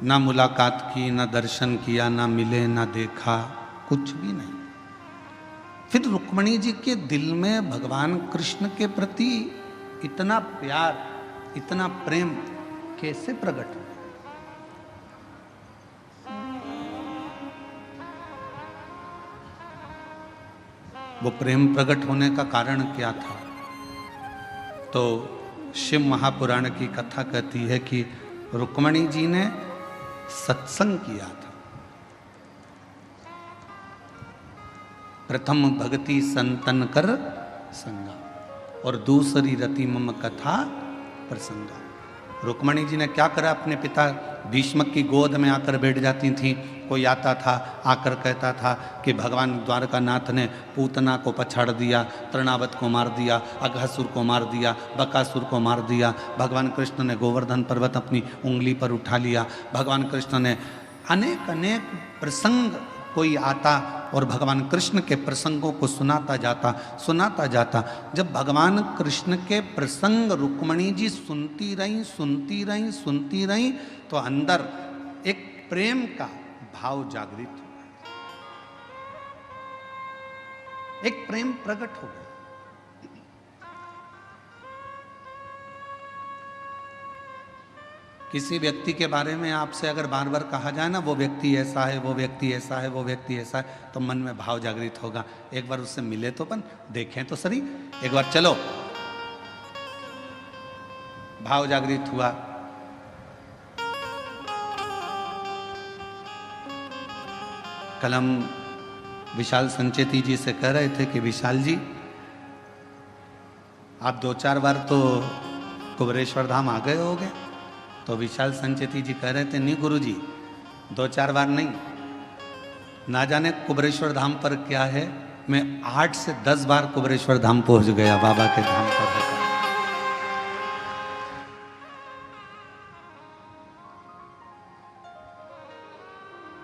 ना मुलाकात की, ना दर्शन किया, ना मिले, ना देखा, कुछ भी नहीं। फिर रुक्मणी जी के दिल में भगवान कृष्ण के प्रति इतना प्यार, इतना प्रेम कैसे प्रकट हुआ? वो प्रेम प्रकट होने का कारण क्या था? तो शिव महापुराण की कथा कहती है कि रुक्मणी जी ने सत्संग किया था। प्रथम भक्ति संतन कर संगा और दूसरी रति मम कथा प्रसंगा। रुक्मणी जी ने क्या करा? अपने पिता भीष्मक की गोद में आकर बैठ जाती थी। कोई आता था, आकर कहता था कि भगवान द्वारकानाथ ने पूतना को पछाड़ दिया, तृणावत को मार दिया, अघासुर को मार दिया, बकासुर को मार दिया। भगवान कृष्ण ने गोवर्धन पर्वत अपनी उंगली पर उठा लिया। भगवान कृष्ण ने अनेक अनेक प्रसंग, कोई आता और भगवान कृष्ण के प्रसंगों को सुनाता जाता। जब भगवान कृष्ण के प्रसंग रुक्मणी जी सुनती रहीं, तो अंदर एक प्रेम का भाव जागृत हुआ, एक प्रेम प्रकट हो गया। किसी व्यक्ति के बारे में आपसे अगर बार बार कहा जाए ना, वो व्यक्ति ऐसा है, वो व्यक्ति ऐसा है, वो व्यक्ति ऐसा है, तो मन में भाव जागृत होगा। एक बार उससे मिले तो अपन देखें तो सही, एक बार चलो। भाव जागृत हुआ। कल हम विशाल संचेती जी से कह रहे थे कि विशाल जी, आप 2-4 बार तो कुबरेश्वर धाम आ गए होगे। तो विशाल संचेती जी कह रहे थे, नहीं गुरु जी, 2-4 बार नहीं, ना जाने कुबरेश्वर धाम पर क्या है, मैं 8 से 10 बार कुबरेश्वर धाम पहुंच गया बाबा के धाम पर।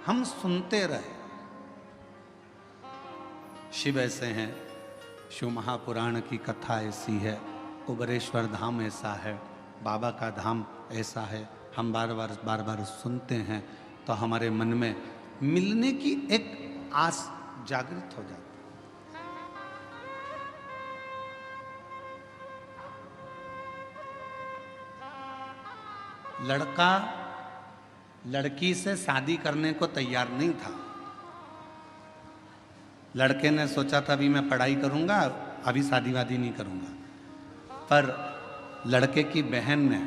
हम सुनते रहे, शिव ऐसे हैं, शिव महापुराण की कथा ऐसी है, कुबरेश्वर धाम ऐसा है, बाबा का धाम ऐसा है। हम बार बार सुनते हैं तो हमारे मन में मिलने की एक आस जागृत हो जाती है। लड़का लड़की से शादी करने को तैयार नहीं था। लड़के ने सोचा था अभी मैं पढ़ाई करूंगा, अभी शादी वादी नहीं करूंगा। पर लड़के की बहन ने,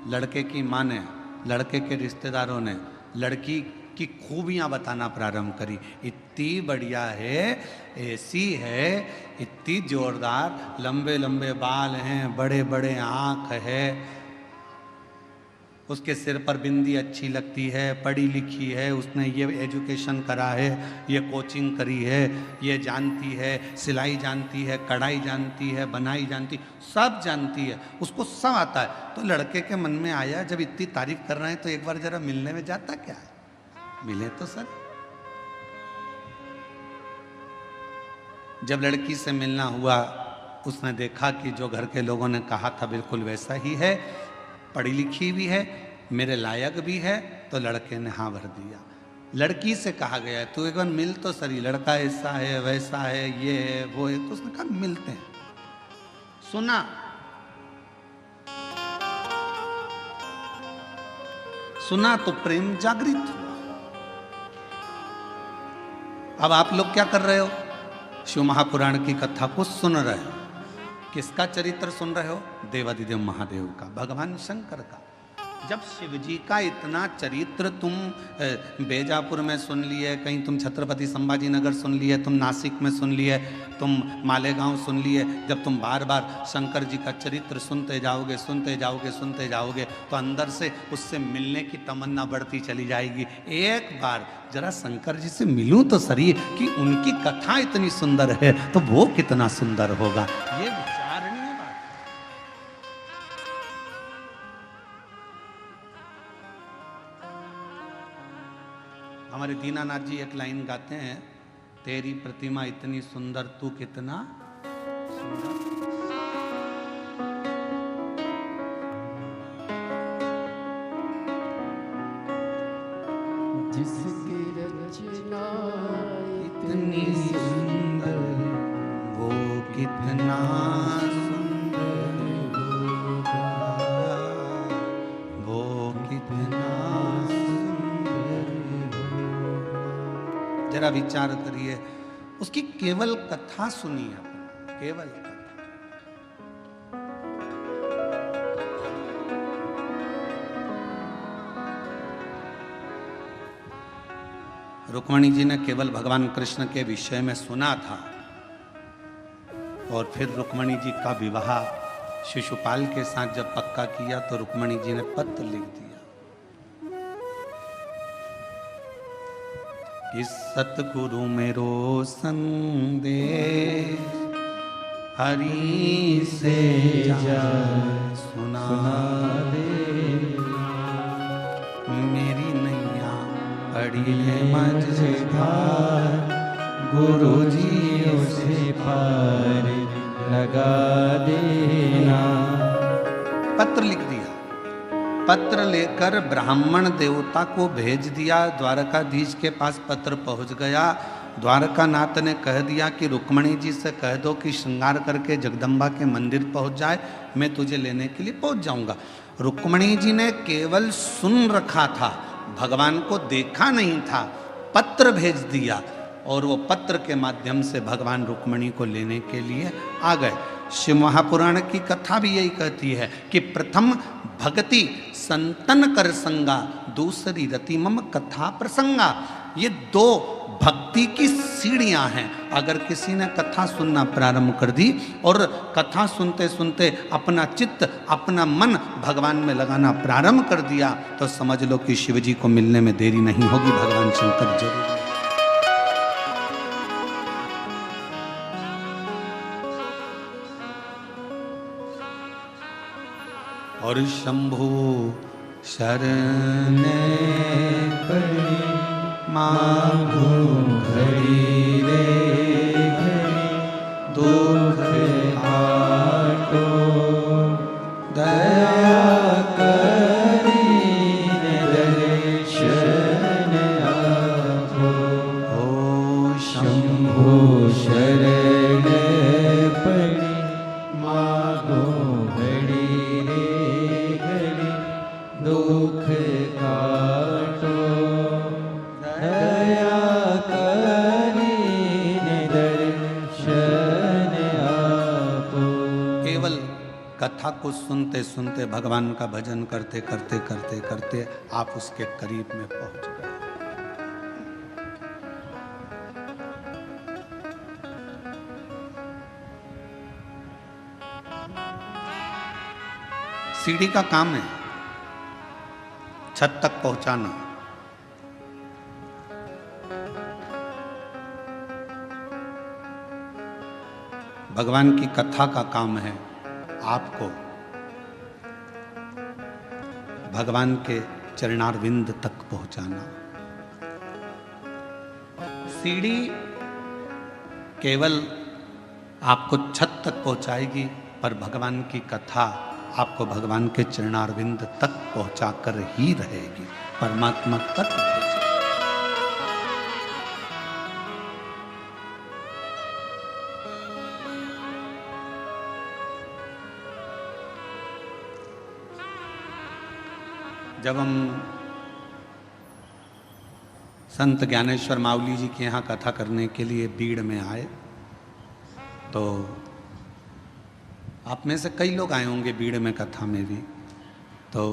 लड़के की माँ ने, लड़के के रिश्तेदारों ने लड़की की खूबियां बताना प्रारंभ करी। इतनी बढ़िया है, ऐसी है, इतनी जोरदार, लंबे लंबे बाल हैं, बड़े बड़े आँख है, उसके सिर पर बिंदी अच्छी लगती है, पढ़ी लिखी है, उसने ये एजुकेशन करा है, ये कोचिंग करी है, ये जानती है, सिलाई जानती है, कढ़ाई जानती है, बनाई जानती, सब जानती है, उसको सब आता है। तो लड़के के मन में आया, जब इतनी तारीफ कर रहे हैं तो एक बार जरा मिलने में जाता क्या है, मिले तो सर। जब लड़की से मिलना हुआ, उसने देखा कि जो घर के लोगों ने कहा था बिल्कुल वैसा ही है, पढ़ी लिखी भी है, मेरे लायक भी है। तो लड़के ने हाँ भर दिया। लड़की से कहा गया है तू एक बार मिल तो सही, लड़का ऐसा है, वैसा है, ये है, वो है। तो उसने कहा मिलते हैं। सुना, सुना तो प्रेम जागृत हुआ। अब आप लोग क्या कर रहे हो? शिव महापुराण की कथा को सुन रहे हो। किसका चरित्र सुन रहे हो? देवादिदेव महादेव का, भगवान शंकर का। जब शिव जी का इतना चरित्र तुम बेजापुर में सुन लिए, कहीं तुम छत्रपति संभाजी नगर सुन लिए, तुम नासिक में सुन लिए, तुम मालेगांव सुन लिए, जब तुम बार बार शंकर जी का चरित्र सुनते जाओगे, सुनते जाओगे, सुनते जाओगे, तो अंदर से उससे मिलने की तमन्ना बढ़ती चली जाएगी। एक बार जरा शंकर जी से मिलूं तो सही, कि उनकी कथा इतनी सुंदर है तो वो कितना सुंदर होगा। ये विचारणीय बात। हमारे दीनानाथ जी एक लाइन गाते हैं, तेरी प्रतिमा इतनी सुंदर, तू कितना सुंदर। जिसकी रचना इतनी सुंदर, वो कितना सुंदर होगा, वो कितना सुंदर होगा। जरा विचार करिए, उसकी केवल कथा सुनिए अपन, केवल कथा। रुक्मणी जी ने केवल भगवान कृष्ण के विषय में सुना था और फिर रुक्मणी जी का विवाह शिशुपाल के साथ जब पक्का किया तो रुक्मणी जी ने पत्र लिख दिया कि सतगुरु मेरो संदेश हरि से जा सुना दे, मेरी नैया पड़ी है मझधार, गुरु जी उसे पार लगा देना। पत्र लिख दिया, पत्र लेकर ब्राह्मण देवता को भेज दिया। द्वारकाधीश के पास पत्र पहुंच गया। द्वारकानाथ ने कह दिया कि रुक्मणी जी से कह दो कि श्रृंगार करके जगदम्बा के मंदिर पहुंच जाए, मैं तुझे लेने के लिए पहुंच जाऊंगा। रुक्मणी जी ने केवल सुन रखा था, भगवान को देखा नहीं था, पत्र भेज दिया और वो पत्र के माध्यम से भगवान रुक्मणी को लेने के लिए आ गए। शिव महापुराण की कथा भी यही कहती है कि प्रथम भक्ति संतन कर संगा, दूसरी रति मम कथा प्रसंगा। ये दो भक्ति की सीढ़ियां हैं। अगर किसी ने कथा सुनना प्रारंभ कर दी और कथा सुनते सुनते अपना चित्त, अपना मन भगवान में लगाना प्रारंभ कर दिया तो समझ लो कि शिव जी को मिलने में देरी नहीं होगी, भगवान शंकर जरूर। और शंभु शरण पड़ी मांगो घड़ी रे घड़ी, दुख आटो दया करी दर्शन आपो। ओ शंभु शरण पड़ी मांगो घड़ी रे घड़ी, दुख काटो दया करीने दर्शन आपो। केवल कथा को सुनते सुनते भगवान का भजन करते करते करते करते आप उसके करीब में पहुंच गए। सीढ़ी का काम है छत तक पहुंचाना। भगवान की कथा का काम है आपको भगवान के चरणारविंद तक पहुंचाना। सीढ़ी केवल आपको छत तक पहुंचाएगी, पर भगवान की कथा आपको भगवान के चरणारविंद तक पहुंचाकर ही रहेगी, परमात्मा तक पहुंचेगी। जब हम संत ज्ञानेश्वर मावली जी के यहाँ कथा करने के लिए बीड़ में आए तो आप में से कई लोग आए होंगे बीड़ में कथा में भी। तो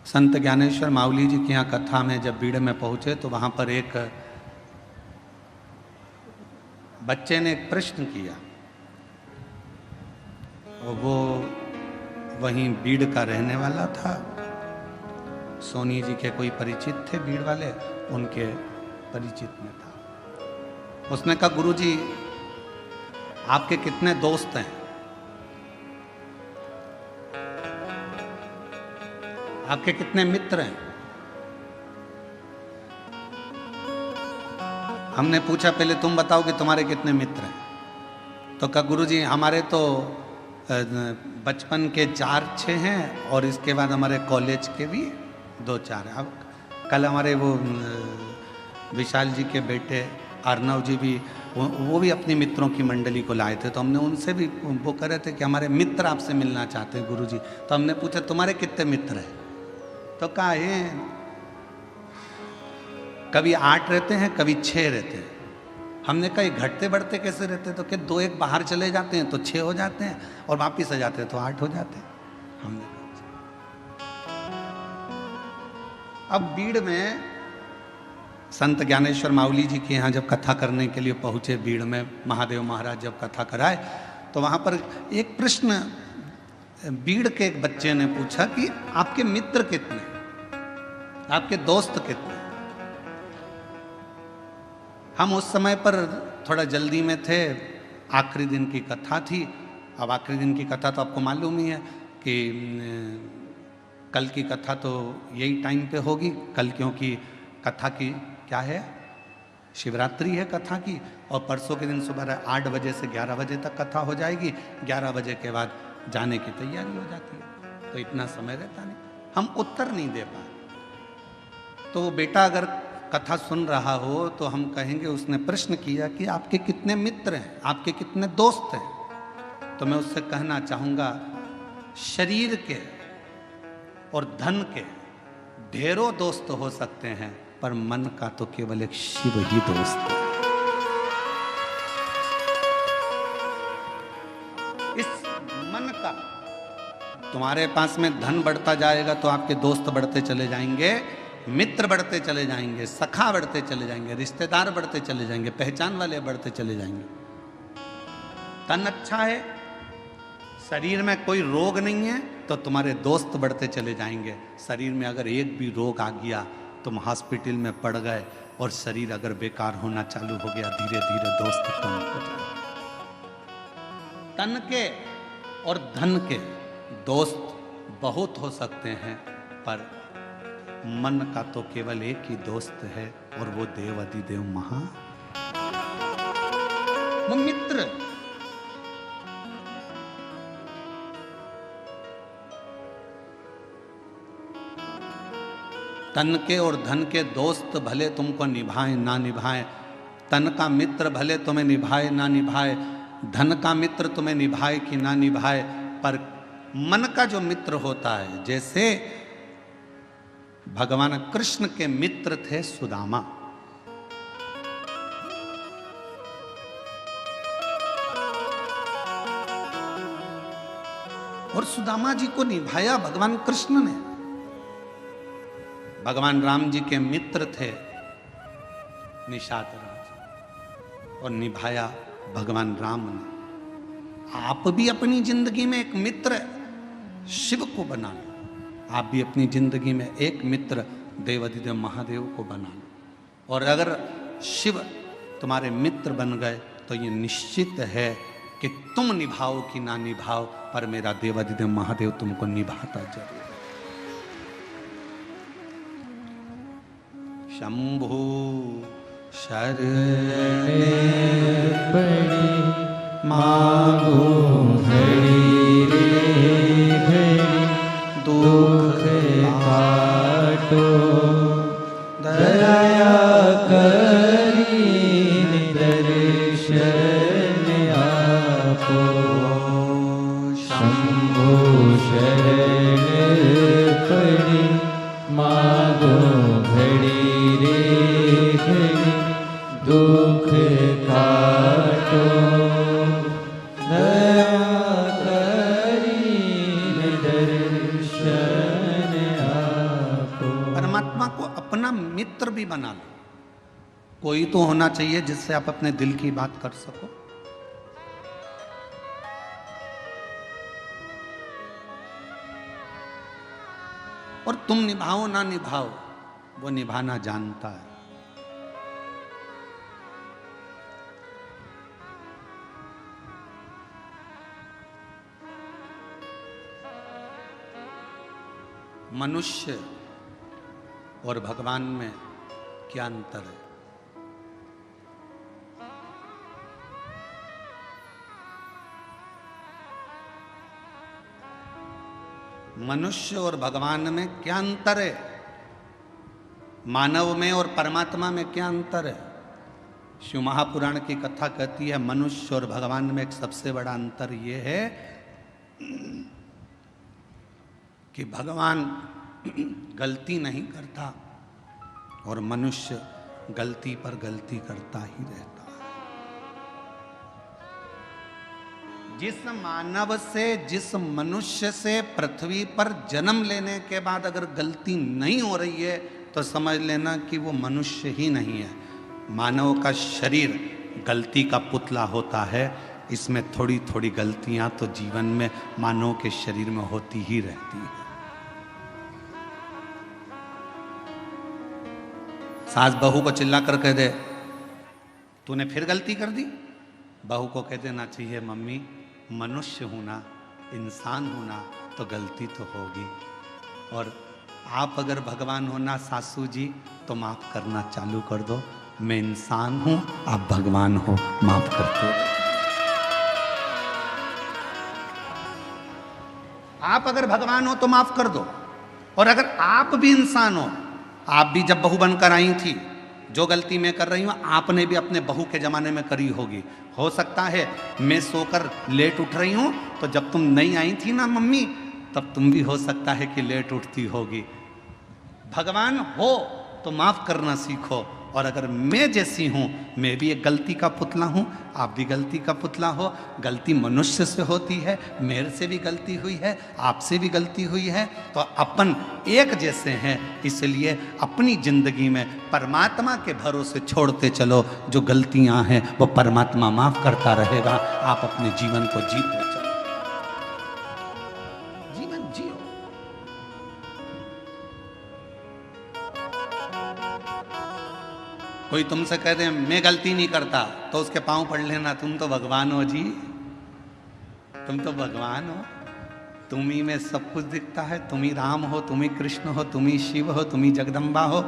संत ज्ञानेश्वर मावली जी के यहाँ कथा में जब बीड़ में पहुँचे तो वहाँ पर एक बच्चे ने एक प्रश्न किया और वो वहीं बीड़ का रहने वाला था। सोनी जी के कोई परिचित थे बीड़ वाले, उनके परिचित में था। उसने कहा गुरुजी आपके कितने दोस्त हैं? आपके कितने मित्र हैं? हमने पूछा पहले तुम बताओ कि तुम्हारे कितने मित्र हैं। तो कहा गुरुजी हमारे तो बचपन के 4-6 हैं और इसके बाद हमारे कॉलेज के भी 2-4 हैं। अब कल हमारे वो विशाल जी के बेटे अर्नव जी भी वो भी अपनी मित्रों की मंडली को लाए थे, तो हमने उनसे भी वो कह रहे थे कि हमारे मित्र आपसे मिलना चाहते हैं गुरुजी। तो हमने पूछा तुम्हारे कितने मित्र हैं? तो कहा है कभी 8 रहते हैं, कभी 6 रहते हैं। हमने कहा घटते बढ़ते कैसे रहते? तो कि 2 एक बाहर चले जाते हैं तो 6 हो जाते हैं, और वापिस आ जाते हैं तो 8 हो जाते हैं। हमने कहा अब बीड़ में संत ज्ञानेश्वर माउली जी के यहाँ जब कथा करने के लिए पहुँचे, बीड़ में महादेव महाराज जब कथा कराए, तो वहाँ पर एक प्रश्न बीड़ के एक बच्चे ने पूछा कि आपके मित्र कितने, आपके दोस्त कितने? हम उस समय पर थोड़ा जल्दी में थे, आखिरी दिन की कथा थी। अब आखिरी दिन की कथा तो आपको मालूम ही है कि कल की कथा तो यही टाइम पे होगी कल, क्योंकि कथा की क्या है, शिवरात्रि है कथा की, और परसों के दिन सुबह 8 बजे से 11 बजे तक कथा हो जाएगी। 11 बजे के बाद जाने की तैयारी हो जाती है, तो इतना समय रहता नहीं, हम उत्तर नहीं दे पाए। तो बेटा अगर कथा सुन रहा हो तो हम कहेंगे उसने प्रश्न किया कि आपके कितने मित्र हैं, आपके कितने दोस्त हैं? तो मैं उससे कहना चाहूँगा शरीर के और धन के ढेरों दोस्त हो सकते हैं, पर मन का तो केवल एक शिव ही दोस्त है। इस मन का, तुम्हारे पास में धन बढ़ता जाएगा तो आपके दोस्त बढ़ते चले जाएंगे, मित्र बढ़ते चले जाएंगे, सखा बढ़ते चले जाएंगे, रिश्तेदार बढ़ते चले जाएंगे, पहचान वाले बढ़ते चले जाएंगे। तन अच्छा है, शरीर में कोई रोग नहीं है, तो तुम्हारे दोस्त बढ़ते चले जाएंगे। शरीर में अगर एक भी रोग आ गया, तुम हॉस्पिटल में पड़ गए, और शरीर अगर बेकार होना चालू हो गया, धीरे धीरे दोस्त कम हो जाए। तन के और धन के दोस्त बहुत हो सकते हैं, पर मन का तो केवल एक ही दोस्त है, और वो देव अधिदेव महा वो मित्र। तन के और धन के दोस्त भले तुमको निभाएं ना निभाएं, तन का मित्र भले तुम्हें निभाए ना निभाए, धन का मित्र तुम्हें निभाए कि ना निभाए, पर मन का जो मित्र होता है, जैसे भगवान कृष्ण के मित्र थे सुदामा, और सुदामा जी को निभाया भगवान कृष्ण ने। भगवान राम जी के मित्र थे निषाद राज, और निभाया भगवान राम ने। आप भी अपनी जिंदगी में एक मित्र शिव को बना लो, आप भी अपनी जिंदगी में एक मित्र देवाधिदेव महादेव को बना लो, और अगर शिव तुम्हारे मित्र बन गए तो ये निश्चित है कि तुम निभाओ कि ना निभाओ, पर मेरा देवाधिदेव महादेव तुमको निभाता जरूर। शंभु शरण पड़ी मांगो घड़ी रे घड़ी, दुख काटो दया करी दर्शन आपो। शंभु शरण पड़ी मांगो घड़ी रे घड़ी, दुख काटो दया करी दर्शन आपो। परमात्मा को अपना मित्र भी बना लो। कोई तो होना चाहिए जिससे आप अपने दिल की बात कर सको। और तुम निभाओ ना निभाओ, वो निभाना जानता है। मनुष्य और भगवान में क्या अंतर है? मनुष्य और भगवान में क्या अंतर है? मानव में और परमात्मा में क्या अंतर है? शिव महापुराण की कथा कहती है मनुष्य और भगवान में एक सबसे बड़ा अंतर ये है कि भगवान गलती नहीं करता और मनुष्य गलती पर गलती करता ही रहता है। जिस मानव से, जिस मनुष्य से पृथ्वी पर जन्म लेने के बाद अगर गलती नहीं हो रही है तो समझ लेना कि वो मनुष्य ही नहीं है। मानव का शरीर गलती का पुतला होता है। इसमें थोड़ी थोड़ी गलतियां तो जीवन में मानव के शरीर में होती ही रहती है। सास बहू को चिल्ला कर कह दे तूने फिर गलती कर दी, बहू को कह देना चाहिए मम्मी मनुष्य हूं ना, इंसान हूं ना, तो गलती तो होगी। और आप अगर भगवान हो ना सासू जी तो माफ करना चालू कर दो। मैं इंसान हूं, आप भगवान हो, माफ करते हो। आप अगर भगवान हो तो माफ कर दो। और अगर आप भी इंसान हो, आप भी जब बहू बनकर आई थी, जो गलती मैं कर रही हूं आपने भी अपने बहू के जमाने में करी होगी। हो सकता है मैं सोकर लेट उठ रही हूं तो जब तुम नहीं आई थी ना मम्मी, तब तुम भी हो सकता है कि लेट उठती होगी। भगवान हो तो माफ करना सीखो। और अगर मैं जैसी हूं, मैं भी एक गलती का पुतला हूं, आप भी गलती का पुतला हो। गलती मनुष्य से होती है, मेरे से भी गलती हुई है, आपसे भी गलती हुई है, तो अपन एक जैसे हैं। इसलिए अपनी जिंदगी में परमात्मा के भरोसे छोड़ते चलो। जो गलतियां हैं वो परमात्मा माफ करता रहेगा। आप अपने जीवन को जीते चलो, जीवन जियो। कोई तुमसे कह दे मैं गलती नहीं करता तो उसके पांव पड़ लेना, तुम तो भगवान हो जी, तुम तो भगवान हो। तुम ही में सब कुछ दिखता है। तुम ही राम हो, तुम ही कृष्ण हो, तुम ही शिव हो, तुम ही जगदम्बा हो।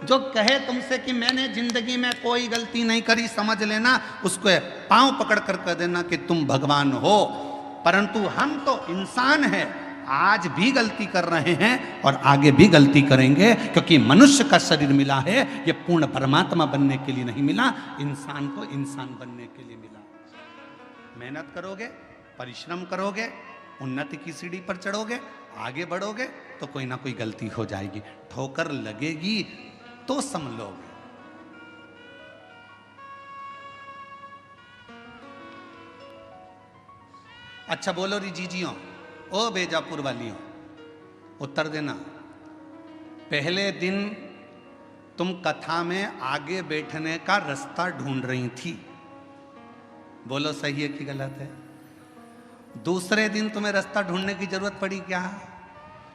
जो कहे तुमसे कि मैंने जिंदगी में कोई गलती नहीं करी, समझ लेना उसको पांव पकड़ कर कह देना कि तुम भगवान हो। परंतु हम तो इंसान हैं, आज भी गलती कर रहे हैं और आगे भी गलती करेंगे, क्योंकि मनुष्य का शरीर मिला है ये पूर्ण परमात्मा बनने के लिए नहीं मिला, इंसान को इंसान बनने के लिए मिला। मेहनत करोगे, परिश्रम करोगे, उन्नति की सीढ़ी पर चढ़ोगे, आगे बढ़ोगे तो कोई ना कोई गलती हो जाएगी, ठोकर लगेगी तो संभलोगे। अच्छा बोलो री जीजियों, ओ बेजापुर वालियों, उत्तर देना। पहले दिन तुम कथा में आगे बैठने का रास्ता ढूंढ रही थी, बोलो सही है कि गलत है? दूसरे दिन तुम्हें रास्ता ढूंढने की जरूरत पड़ी क्या?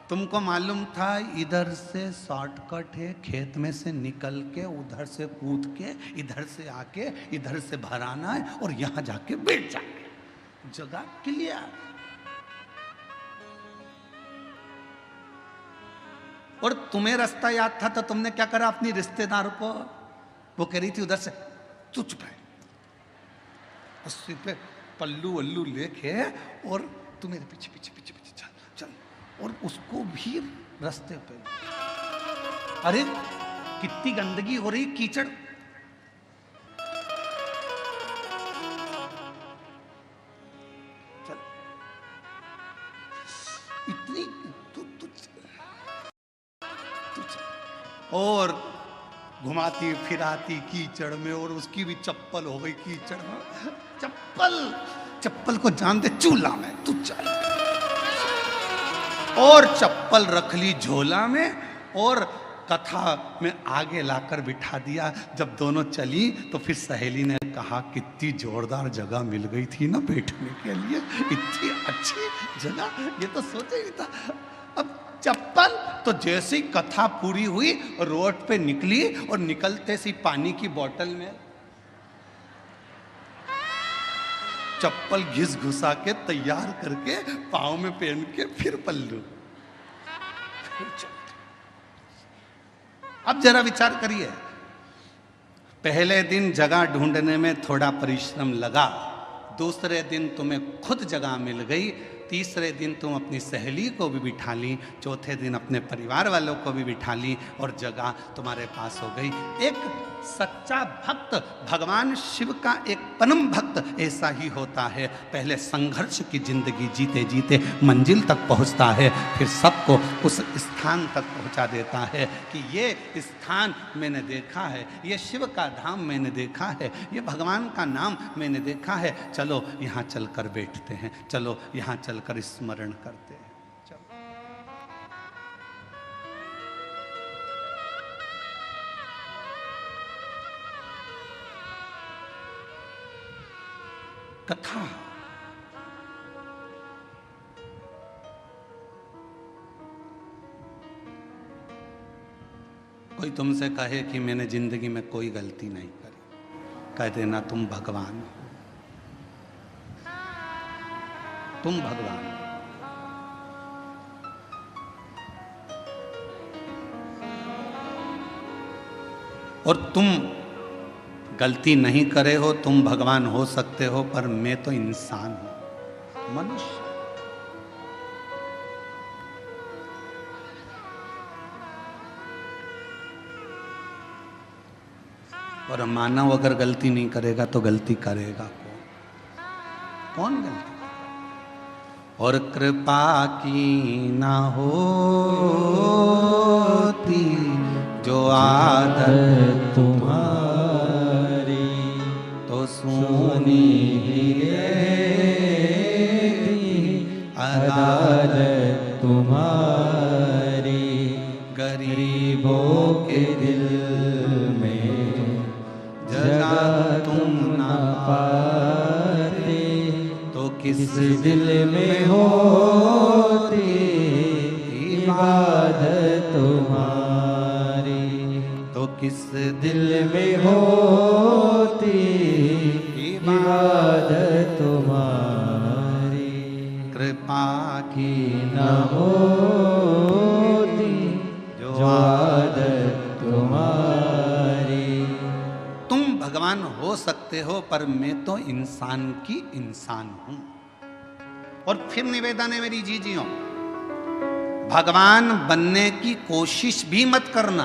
तुमको मालूम था इधर से शॉर्टकट है, खेत में से निकल के उधर से कूद के इधर से आके इधर से भर आना है और यहां जाके बैठ जाए, जगह क्लियर। और तुम्हें रास्ता याद था तो तुमने क्या करा, अपनी रिश्तेदार को, वो कह रही थी उधर से, तू चुप है, अस्सी पे पल्लू वल्लू लेके और तू मेरे पीछे पीछे पीछे पीछे चल चल, और उसको भी रास्ते पे। अरे कितनी गंदगी हो रही, कीचड़। चल इतनी और घुमाती फिराती कीचड़ में, और उसकी भी चप्पल हो गई कीचड़ में। चप्पल को जान दे चूल्हा में, तू चल। और चप्पल रख ली झोला में और कथा में आगे लाकर बिठा दिया। जब दोनों चली तो फिर सहेली ने कहा कितनी जोरदार जगह मिल गई थी ना बैठने के लिए, इतनी अच्छी जगह, ये तो सोचा ही था। अब चप्पल तो जैसे ही कथा पूरी हुई रोड पे निकली और निकलते सी पानी की बोतल में चप्पल घिस घुसा के तैयार करके पाँव में पहन के फिर पल्लू, फिर चलते। अब जरा विचार करिए, पहले दिन जगह ढूंढने में थोड़ा परिश्रम लगा, दूसरे दिन तुम्हें खुद जगह मिल गई, तीसरे दिन तुम अपनी सहेली को भी बिठा ली, चौथे दिन अपने परिवार वालों को भी बिठा ली और जगह तुम्हारे पास हो गई। एक सच्चा भक्त, भगवान शिव का एक परम भक्त ऐसा ही होता है। पहले संघर्ष की जिंदगी जीते जीते मंजिल तक पहुंचता है, फिर सबको उस स्थान तक पहुंचा देता है कि ये स्थान मैंने देखा है, ये शिव का धाम मैंने देखा है, ये भगवान का नाम मैंने देखा है, चलो यहाँ चलकर बैठते हैं, चलो यहाँ चलकर स्मरण करते हैं। कथा कोई तुमसे कहे कि मैंने जिंदगी में कोई गलती नहीं करी, कह देना तुम भगवान हो, तुम भगवान हो। और तुम गलती नहीं करे हो, तुम भगवान हो सकते हो, पर मैं तो इंसान हूं, मनुष्य। और मानव अगर गलती नहीं करेगा तो गलती करेगा कौन? कौन गलती? और कृपा की ना होती जो आदत तुम्हारी तो सुनी आदत तुम्हारी, गरीबों के दिल में जगह तुम न पाते तो किस दिल में होती इबादत तुम्हारी, तो किस दिल में होती इबादत तुम्हारी, कृपा की न होती जो आदत तुम्हारी। तुम भगवान हो सकते हो, पर मैं तो इंसान की इंसान हूं। और फिर निवेदन है मेरी जीजियों, भगवान बनने की कोशिश भी मत करना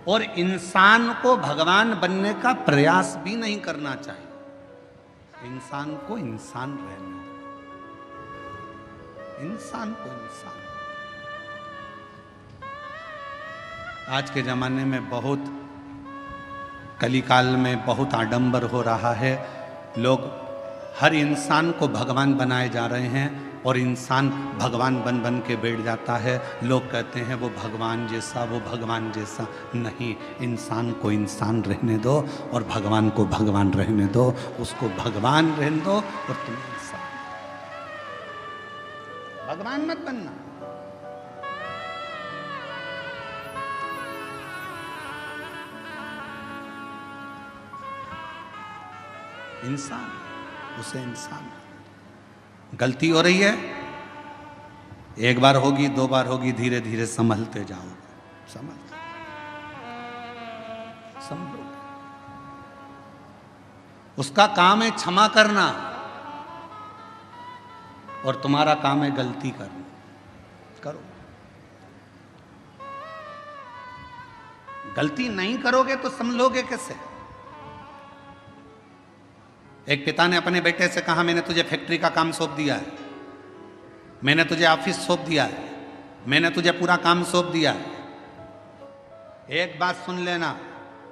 और इंसान को भगवान बनने का प्रयास भी नहीं करना चाहिए। इंसान को इंसान रहने दो, इंसान को इंसान। आज के जमाने में बहुत, कलिकाल में बहुत आडंबर हो रहा है। लोग हर इंसान को भगवान बनाए जा रहे हैं और इंसान भगवान बन बन के बैठ जाता है। लोग कहते हैं वो भगवान जैसा, वो भगवान जैसा। नहीं, इंसान को इंसान रहने दो और भगवान को भगवान रहने दो। उसको भगवान रहने दो और तुम इंसान, भगवान मत बनना। इंसान, उसे इंसान। गलती हो रही है, एक बार होगी, दो बार होगी, धीरे धीरे संभलते जाओगे, संभलोगे। उसका काम है क्षमा करना और तुम्हारा काम है गलती करना। करो। गलती नहीं करोगे तो संभलोगे कैसे? एक पिता ने अपने बेटे से कहा, मैंने तुझे फैक्ट्री का काम सौंप दिया है, मैंने तुझे ऑफिस सौंप दिया है, मैंने तुझे पूरा काम सौंप दिया है। एक बात सुन लेना,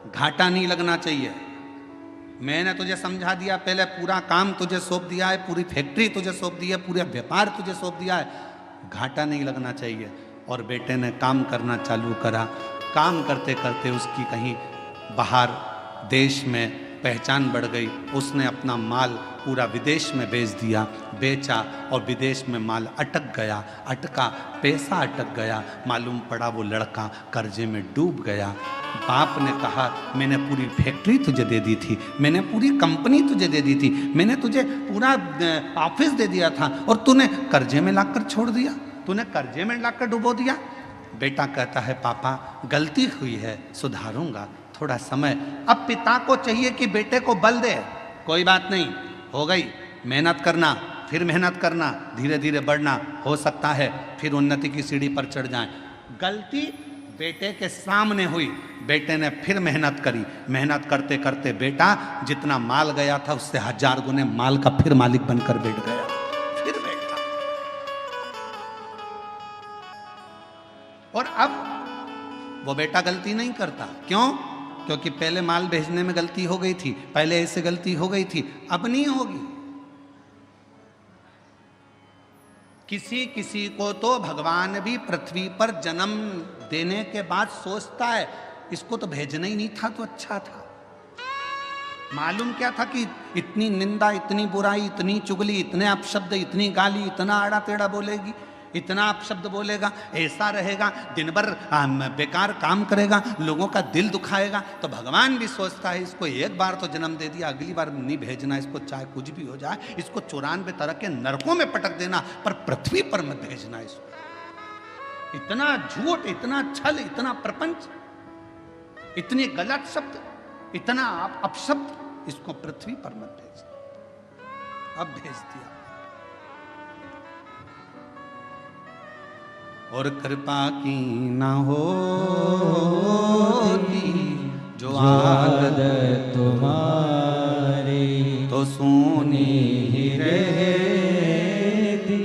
घाटा नहीं लगना चाहिए। मैंने तुझे समझा दिया, पहले पूरा काम तुझे सौंप दिया है, पूरी फैक्ट्री तुझे सौंप दी है, पूरा व्यापार तुझे सौंप दिया है, घाटा नहीं लगना चाहिए। और बेटे ने काम करना चालू करा। काम करते करते उसकी कहीं बाहर देश में पहचान बढ़ गई। उसने अपना माल पूरा विदेश में बेच दिया, बेचा और विदेश में माल अटक गया, अटका, पैसा अटक गया। मालूम पड़ा वो लड़का कर्जे में डूब गया। बाप ने कहा, मैंने पूरी फैक्ट्री तुझे दे दी थी, मैंने पूरी कंपनी तुझे दे दी थी, मैंने तुझे पूरा ऑफिस दे दिया था और तूने कर्जे में लाकर छोड़ दिया, तूने कर्जे में लाकर डुबो दिया। बेटा कहता है, पापा गलती हुई है, सुधारूंगा, थोड़ा समय। अब पिता को चाहिए कि बेटे को बल दे, कोई बात नहीं, हो गई, मेहनत करना, फिर मेहनत करना, धीरे धीरे बढ़ना, हो सकता है फिर उन्नति की सीढ़ी पर चढ़ जाएं। गलती बेटे के सामने हुई, बेटे ने फिर मेहनत करी, मेहनत करते करते बेटा जितना माल गया था उससे 1000 गुने माल का फिर मालिक बनकर बैठ गया, फिर बैठा। और अब वो बेटा गलती नहीं करता, क्यों? क्योंकि पहले माल भेजने में गलती हो गई थी, पहले ऐसे गलती हो गई थी, अब नहीं होगी। किसी किसी को तो भगवान भी पृथ्वी पर जन्म देने के बाद सोचता है इसको तो भेजना ही नहीं था तो अच्छा था। मालूम क्या था कि इतनी निंदा, इतनी बुराई, इतनी चुगली, इतने अपशब्द, इतनी गाली, इतना आड़ा टेढ़ा बोलेगी, इतना अपशब्द बोलेगा, ऐसा रहेगा, दिन भर बेकार काम करेगा, लोगों का दिल दुखाएगा। तो भगवान भी सोचता है इसको एक बार तो जन्म दे दिया, अगली बार नहीं भेजना इसको, चाहे कुछ भी हो जाए, इसको 94 तरह के नरकों में पटक देना, पर पृथ्वी पर मत भेजना इसको। इतना झूठ, इतना छल, इतना प्रपंच, इतने गलत शब्द, इतना अपशब्द, इसको पृथ्वी पर मत भेजना। अब भेज दिया। और कृपा की ना होती जो आदत तुम्हारी, तो सोनी ही रहती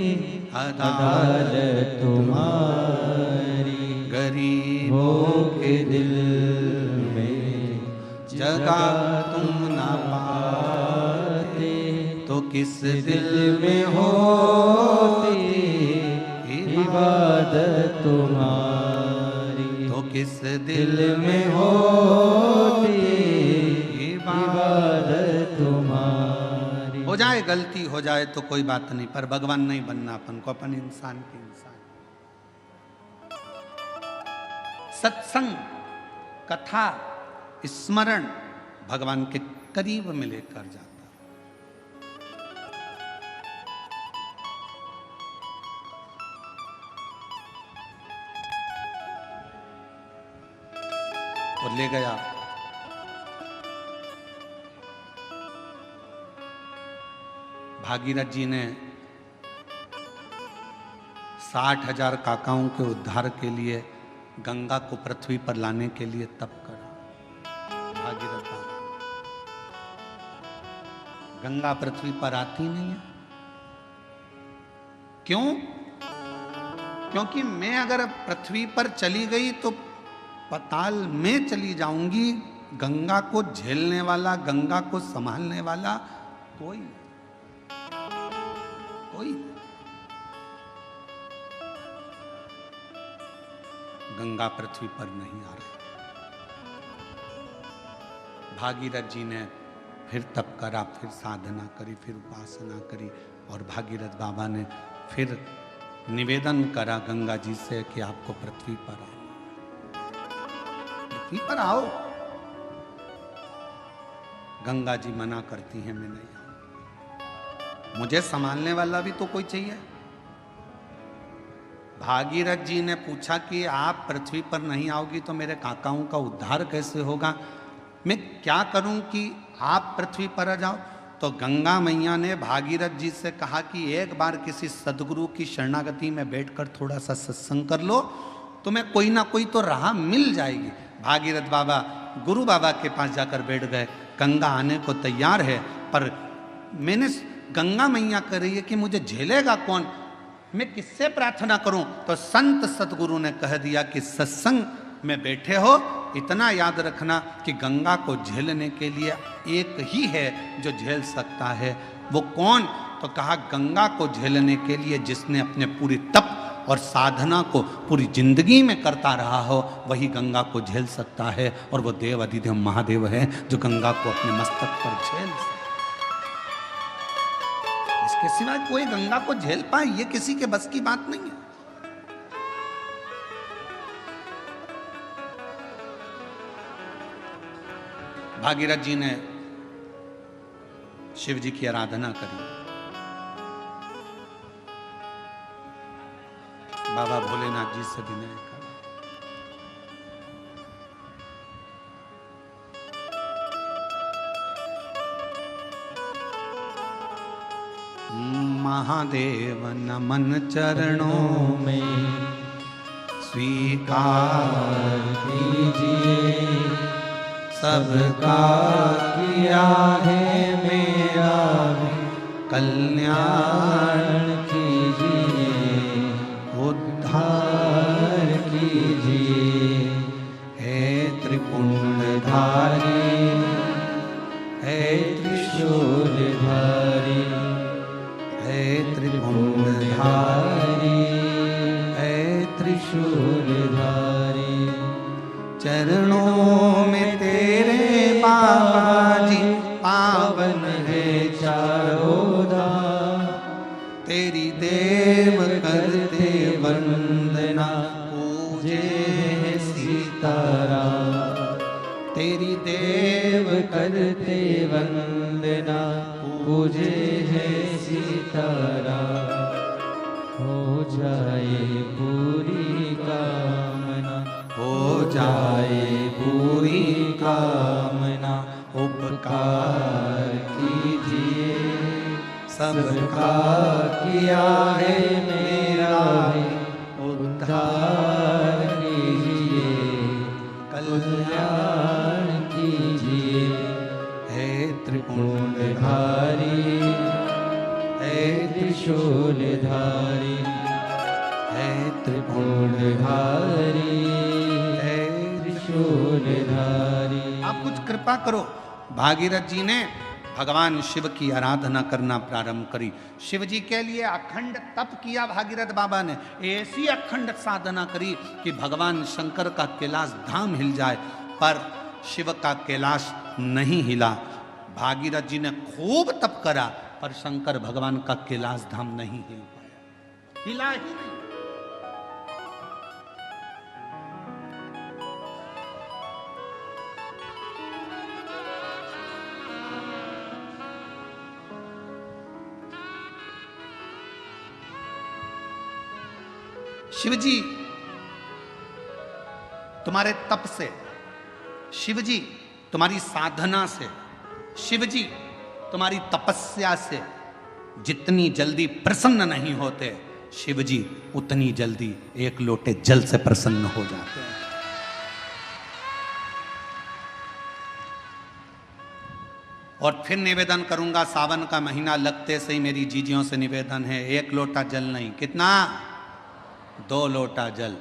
अदालत तुम्हारी। गरीबों के दिल में जगह तुम ना पाते, तो किस दिल में होती इबादत तुम्हारी, तो किस दिल में होती इबादत तुम्हारी। हो जाए गलती, हो जाए तो कोई बात नहीं, पर भगवान नहीं बनना अपन को, अपन इंसान के इंसान। सत्संग, कथा, स्मरण भगवान के करीब में लेकर जाता। और ले गया। भागीरथ जी ने 60,000 काकाओं के उद्धार के लिए गंगा को पृथ्वी पर लाने के लिए तप करा। भागीरथ बाबा, गंगा पृथ्वी पर आती नहीं है, क्यों? क्योंकि मैं अगर पृथ्वी पर चली गई तो पाताल में चली जाऊंगी, गंगा को झेलने वाला, गंगा को संभालने वाला कोई कोई गंगा पृथ्वी पर नहीं आ रही। भागीरथ जी ने फिर तप करा, फिर साधना करी, फिर उपासना करी, और भागीरथ बाबा ने फिर निवेदन करा गंगा जी से कि आपको पृथ्वी पर आना, पृथ्वी पर आओ। गंगा जी मना करती हैं, मैं नहीं आऊं, मुझे संभालने वाला भी तो कोई चाहिए। भागीरथ जी ने पूछा कि आप पृथ्वी पर नहीं आओगी तो मेरे काकाओं का उद्धार कैसे होगा, मैं क्या करूं कि आप पृथ्वी पर आ जाओ। तो गंगा मैया ने भागीरथ जी से कहा कि एक बार किसी सदगुरु की शरणागति में बैठकर थोड़ा सा सत्संग कर लो, तुम्हें कोई ना कोई तो राह मिल जाएगी। भागीरथ बाबा गुरु बाबा के पास जाकर बैठ गए। गंगा आने को तैयार है, पर मैंने गंगा मैया कह रही है कि मुझे झेलेगा कौन, मैं किससे प्रार्थना करूं। तो संत सतगुरु ने कह दिया कि सत्संग में बैठे हो, इतना याद रखना कि गंगा को झेलने के लिए एक ही है जो झेल सकता है। वो कौन? तो कहा गंगा को झेलने के लिए जिसने अपने पूरी तप और साधना को पूरी जिंदगी में करता रहा हो, वही गंगा को झेल सकता है। और वो देव अधिदेव महादेव है जो गंगा को अपने मस्तक पर झेल सकता है। इसके सिवाय कोई गंगा को झेल पाए ये किसी के बस की बात नहीं है। भागीरथ जी ने शिव जी की आराधना करी। बाबा भोलेनाथ जी से विनय करा। महादेव नमन चरणों में स्वीकार कीजिए, सबका किया है मेरा भी कल्याण कीजिए, उद्धार कीजिए। हे त्रिपुंडधारी, हे त्रिशूलधारी, हे त्रिपुंडधारी, हे त्रिशूलधारी। चरणों में तेरे बाबा जी पावन है चारों धाम, तेरी देव करते वंदना पूजे है सीताराम। तेरी देव करते वंदना पूजे है सीताराम। हो जाए पूरी कामना, हो जाए पूरी कामना। उपकार कीजिए, सबका किया है मेरा भी उद्धार कीजिए, कल्याण कीजिए। हे त्रिपुंडधारी, हे त्रिशूलधारी, हे त्रिपुंडधारी, हे त्रिशूलधारी। आप कुछ कृपा करो। भागीरथ जी ने भगवान शिव की आराधना करना प्रारंभ करी। शिव जी के लिए अखंड तप किया भागीरथ बाबा ने। ऐसी अखंड साधना करी कि भगवान शंकर का कैलाश धाम हिल जाए, पर शिव का कैलाश नहीं हिला। भागीरथ जी ने खूब तप करा, पर शंकर भगवान का कैलाश धाम नहीं हिल पाया, हिला ही नहीं। शिवजी तुम्हारे तप से, शिवजी तुम्हारी साधना से, शिवजी तुम्हारी तपस्या से जितनी जल्दी प्रसन्न नहीं होते, शिवजी उतनी जल्दी एक लोटे जल से प्रसन्न हो जाते हैं। और फिर निवेदन करूंगा, सावन का महीना लगते से ही मेरी जीजियों से निवेदन है, एक लोटा जल नहीं, कितना? 2 लोटा जल,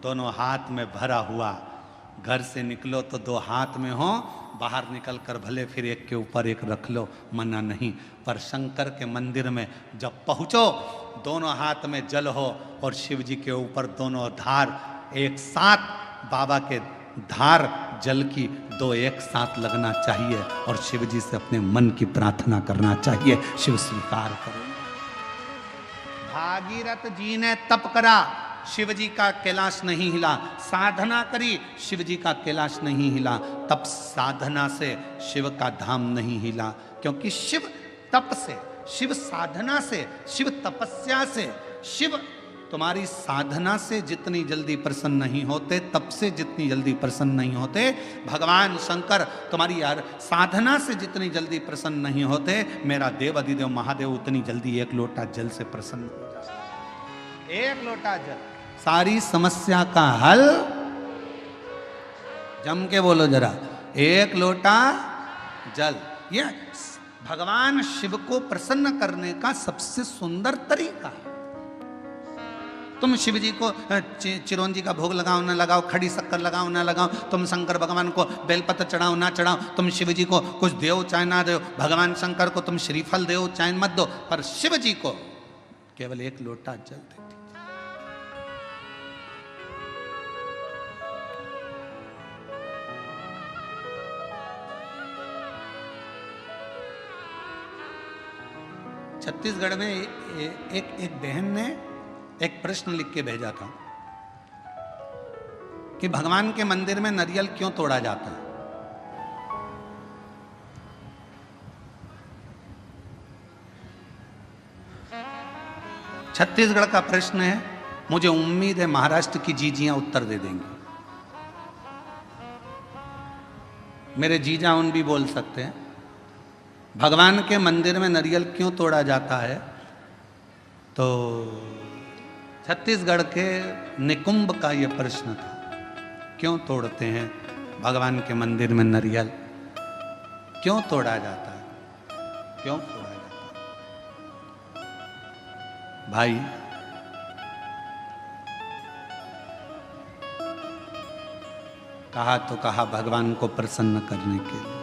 दोनों हाथ में भरा हुआ। घर से निकलो तो 2 हाथ में हो, बाहर निकल कर भले फिर एक के ऊपर एक रख लो, मना नहीं। पर शंकर के मंदिर में जब पहुँचो, दोनों हाथ में जल हो और शिव जी के ऊपर दोनों धार एक साथ, बाबा के धार जल की 2 एक साथ लगना चाहिए और शिव जी से अपने मन की प्रार्थना करना चाहिए। शिव स्वीकार करो। भागीरथ जी ने तप करा, शिव जी का कैलाश नहीं हिला। साधना करी, शिव जी का कैलाश नहीं हिला। तप साधना से शिव का धाम नहीं हिला, क्योंकि शिव तप से, शिव साधना से, शिव तपस्या से, शिव तुम्हारी साधना से जितनी जल्दी प्रसन्न नहीं होते, तप से जितनी जल्दी प्रसन्न नहीं होते, भगवान शंकर तुम्हारी साधना से जितनी जल्दी प्रसन्न नहीं होते, मेरा देव अधिदेव महादेव उतनी जल्दी एक लोटा जल से प्रसन्न हो जाता है। एक लोटा जल, सारी समस्या का हल। जम के बोलो जरा, एक लोटा जल। ये भगवान शिव को प्रसन्न करने का सबसे सुंदर तरीका है। तुम शिव जी को चिरौंजी का भोग लगाओ ना लगाओ, खड़ी शक्कर लगाओ ना लगाओ, तुम शंकर भगवान को बेलपत्र चढ़ाओ ना चढ़ाओ, तुम शिव जी को कुछ दो चाहे ना दो, भगवान शंकर को तुम श्रीफल दो चाहे मत दो, पर शिव जी को केवल एक लोटा जल देती। छत्तीसगढ़ में एक बहन ने एक प्रश्न लिख के भेजा था कि भगवान के मंदिर में नारियल क्यों तोड़ा जाता है। छत्तीसगढ़ का प्रश्न है, मुझे उम्मीद है महाराष्ट्र की जीजियां उत्तर दे देंगी। मेरे जीजा उन भी बोल सकते हैं। भगवान के मंदिर में नारियल क्यों तोड़ा जाता है? तो छत्तीसगढ़ के निकुंभ का ये प्रश्न था, क्यों तोड़ते हैं भगवान के मंदिर में नारियल, क्यों तोड़ा जाता है, क्यों तोड़ा जाता है? भाई कहा तो कहा भगवान को प्रसन्न करने के लिए,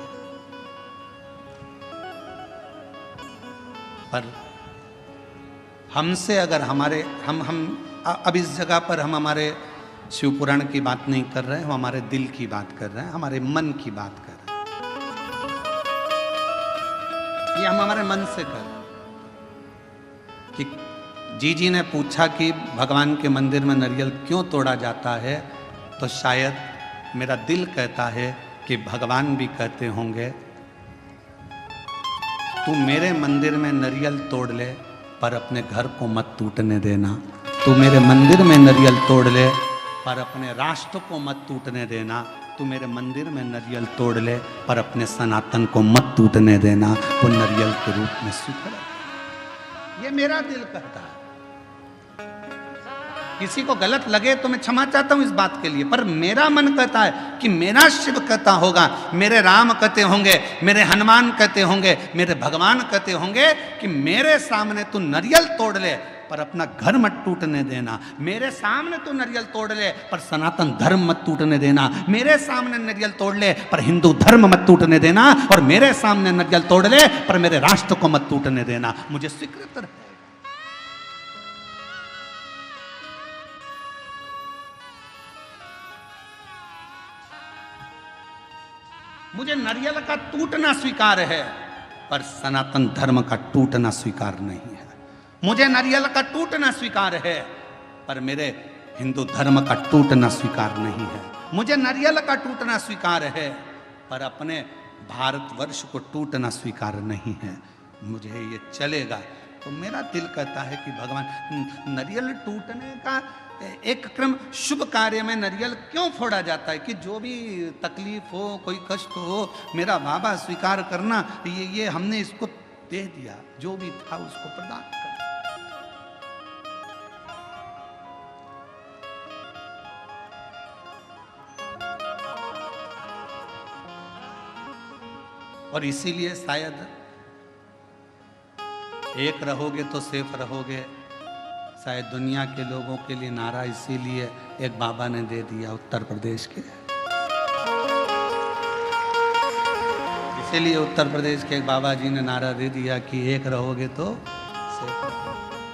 पर हमसे अगर हमारे हम अब इस जगह पर हम हमारे शिव पुराण की बात नहीं कर रहे हैं, हम हमारे दिल की बात कर रहे हैं, हमारे मन की बात कर रहे हैं। ये हम हमारे मन से कर रहे हैं कि जी ने पूछा कि भगवान के मंदिर में नारियल क्यों तोड़ा जाता है, तो शायद मेरा दिल कहता है कि भगवान भी कहते होंगे तू मेरे मंदिर में नारियल तोड़ ले पर अपने घर को मत टूटने देना, तू मेरे मंदिर में नारियल तोड़ ले पर अपने राष्ट्र को मत टूटने देना, तू मेरे मंदिर में नारियल तोड़ ले पर अपने सनातन को मत टूटने देना, वो नारियल के रूप में स्वीकार। ये मेरा दिल कहता है। किसी को गलत लगे तो मैं क्षमा चाहता हूं इस बात के लिए, पर मेरा मन कहता है कि मेरा शिव कहता होगा, मेरे राम कहते होंगे, मेरे हनुमान कहते होंगे, मेरे भगवान कहते होंगे कि मेरे सामने तू नारियल तोड़ ले पर अपना घर मत टूटने देना, मेरे सामने तू नारियल तोड़ ले पर सनातन धर्म मत टूटने देना, मेरे सामने नारियल तोड़ ले पर हिंदू धर्म मत टूटने देना, और मेरे सामने नारियल तोड़ ले पर मेरे राष्ट्र को मत टूटने देना। मुझे स्वीकृत रहे। मुझे नारियल का टूटना स्वीकार है पर सनातन धर्म का टूटना स्वीकार नहीं है। मुझे नारियल का टूटना स्वीकार है पर मेरे हिंदू धर्म का टूटना स्वीकार नहीं है। मुझे नारियल का टूटना स्वीकार है पर अपने भारतवर्ष को टूटना स्वीकार नहीं है। मुझे ये चलेगा। तो मेरा दिल कहता है कि भगवान, नारियल टूटने का एक क्रम, शुभ कार्य में नारियल क्यों फोड़ा जाता है कि जो भी तकलीफ हो, कोई कष्ट हो, मेरा बाबा स्वीकार करना, ये हमने इसको दे दिया, जो भी था उसको प्रदान कर। और इसीलिए शायद एक रहोगे तो सेफ रहोगे, शायद दुनिया के लोगों के लिए नारा इसीलिए एक बाबा ने दे दिया उत्तर प्रदेश के, इसीलिए उत्तर प्रदेश के एक बाबा जी ने नारा दे दिया कि एक रहोगे तो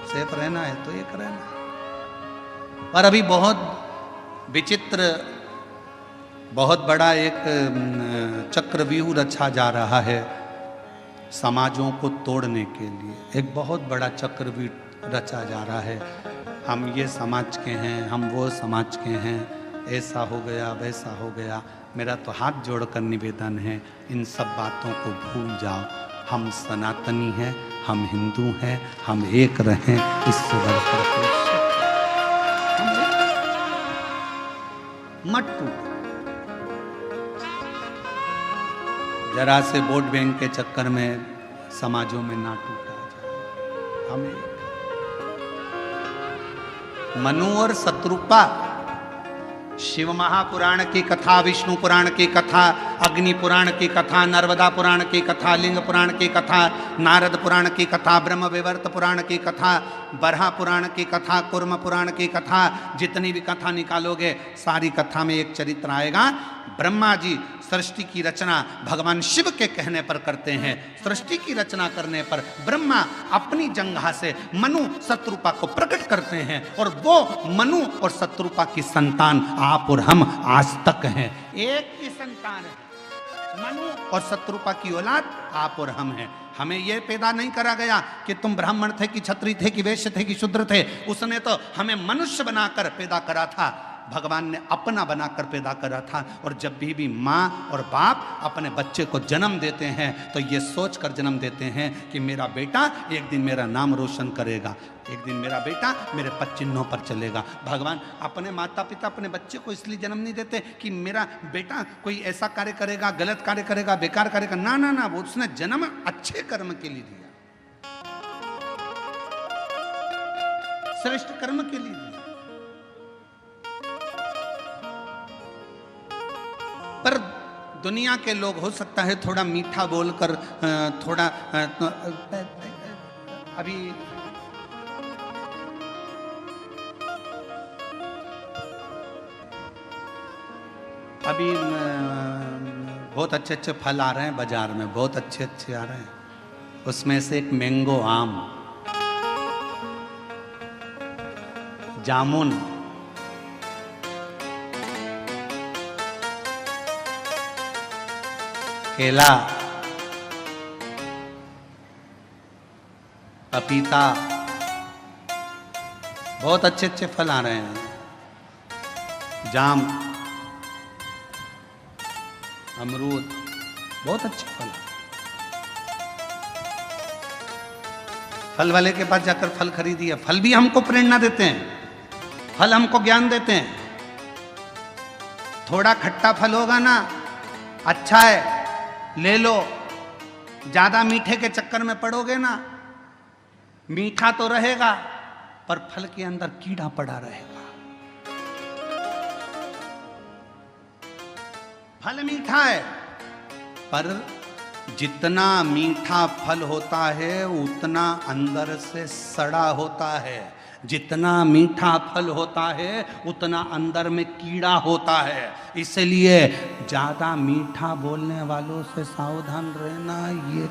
सेफ रहना है तो एक रहना। पर अभी बहुत विचित्र, बहुत बड़ा एक चक्रव्यूह रचा जा रहा है समाजों को तोड़ने के लिए। एक बहुत बड़ा चक्रव्यूह रचा जा रहा है। हम ये समाज के हैं, हम वो समाज के हैं, ऐसा हो गया वैसा हो गया। मेरा तो हाथ जोड़कर निवेदन है, इन सब बातों को भूल जाओ। हम सनातनी हैं, हम हिंदू हैं, हम एक रहें, इससे बढ़कर मत टूटो। जरा से वोट बैंक के चक्कर में समाजों में ना टूटा जाए। हमें मनु और शत्रुपा, शिव महापुराण की कथा, विष्णु पुराण की कथा, अग्नि पुराण की कथा, नर्मदा पुराण की कथा, लिंग पुराण की कथा, नारद पुराण की कथा, ब्रह्म विवर्त पुराण की कथा, बरहा पुराण की कथा, कुर्म पुराण की कथा, जितनी भी कथा निकालोगे सारी कथा में एक चरित्र आएगा। ब्रह्मा जी सृष्टि की रचना भगवान शिव के कहने पर करते हैं। सृष्टि की रचना करने पर ब्रह्मा अपनी जंघा से मनु शत्रुपा को प्रकट करते हैं, और वो मनु और शत्रुपा की संतान आप और हम आज तक हैं। एक ही संतान है, मनु और शत्रुपा की औलाद आप और हम हैं। हमें यह पैदा नहीं करा गया कि तुम ब्राह्मण थे कि क्षत्रिय थे कि वैश्य थे कि शूद्र थे। उसने तो हमें मनुष्य बनाकर पैदा करा था, भगवान ने अपना बनाकर पैदा करा था। और जब भी माँ और बाप अपने बच्चे को जन्म देते हैं तो ये सोच कर जन्म देते हैं कि मेरा बेटा एक दिन मेरा नाम रोशन करेगा, एक दिन मेरा बेटा मेरे पद चिन्हों पर चलेगा। भगवान अपने माता पिता अपने बच्चे को इसलिए जन्म नहीं देते कि मेरा बेटा कोई ऐसा कार्य करेगा, गलत कार्य करेगा, बेकार करेगा। ना ना ना, वो उसने जन्म अच्छे कर्म के लिए दिया। श्रेष्ठ कर्म के लिए दिया। पर दुनिया के लोग हो सकता है थोड़ा मीठा बोलकर थोड़ा अभी अभी बहुत अच्छे अच्छे फल आ रहे हैं बाजार में, बहुत अच्छे अच्छे आ रहे हैं। उसमें से एक मैंगो आम, जामुन, केला, पपीता, बहुत अच्छे अच्छे फल आ रहे हैं। जाम, अमरूद, बहुत अच्छे फल। फल वाले के पास जाकर फल खरीदिए। फल भी हमको प्रेरणा देते हैं, फल हमको ज्ञान देते हैं। थोड़ा खट्टा फल होगा ना, अच्छा है, ले लो। ज्यादा मीठे के चक्कर में पड़ोगे ना, मीठा तो रहेगा पर फल के अंदर कीड़ा पड़ा रहेगा। फल मीठा है पर जितना मीठा फल होता है उतना अंदर से सड़ा होता है। जितना मीठा फल होता है उतना अंदर में कीड़ा होता है। इसलिए ज्यादा मीठा बोलने वालों से सावधान रहना। ये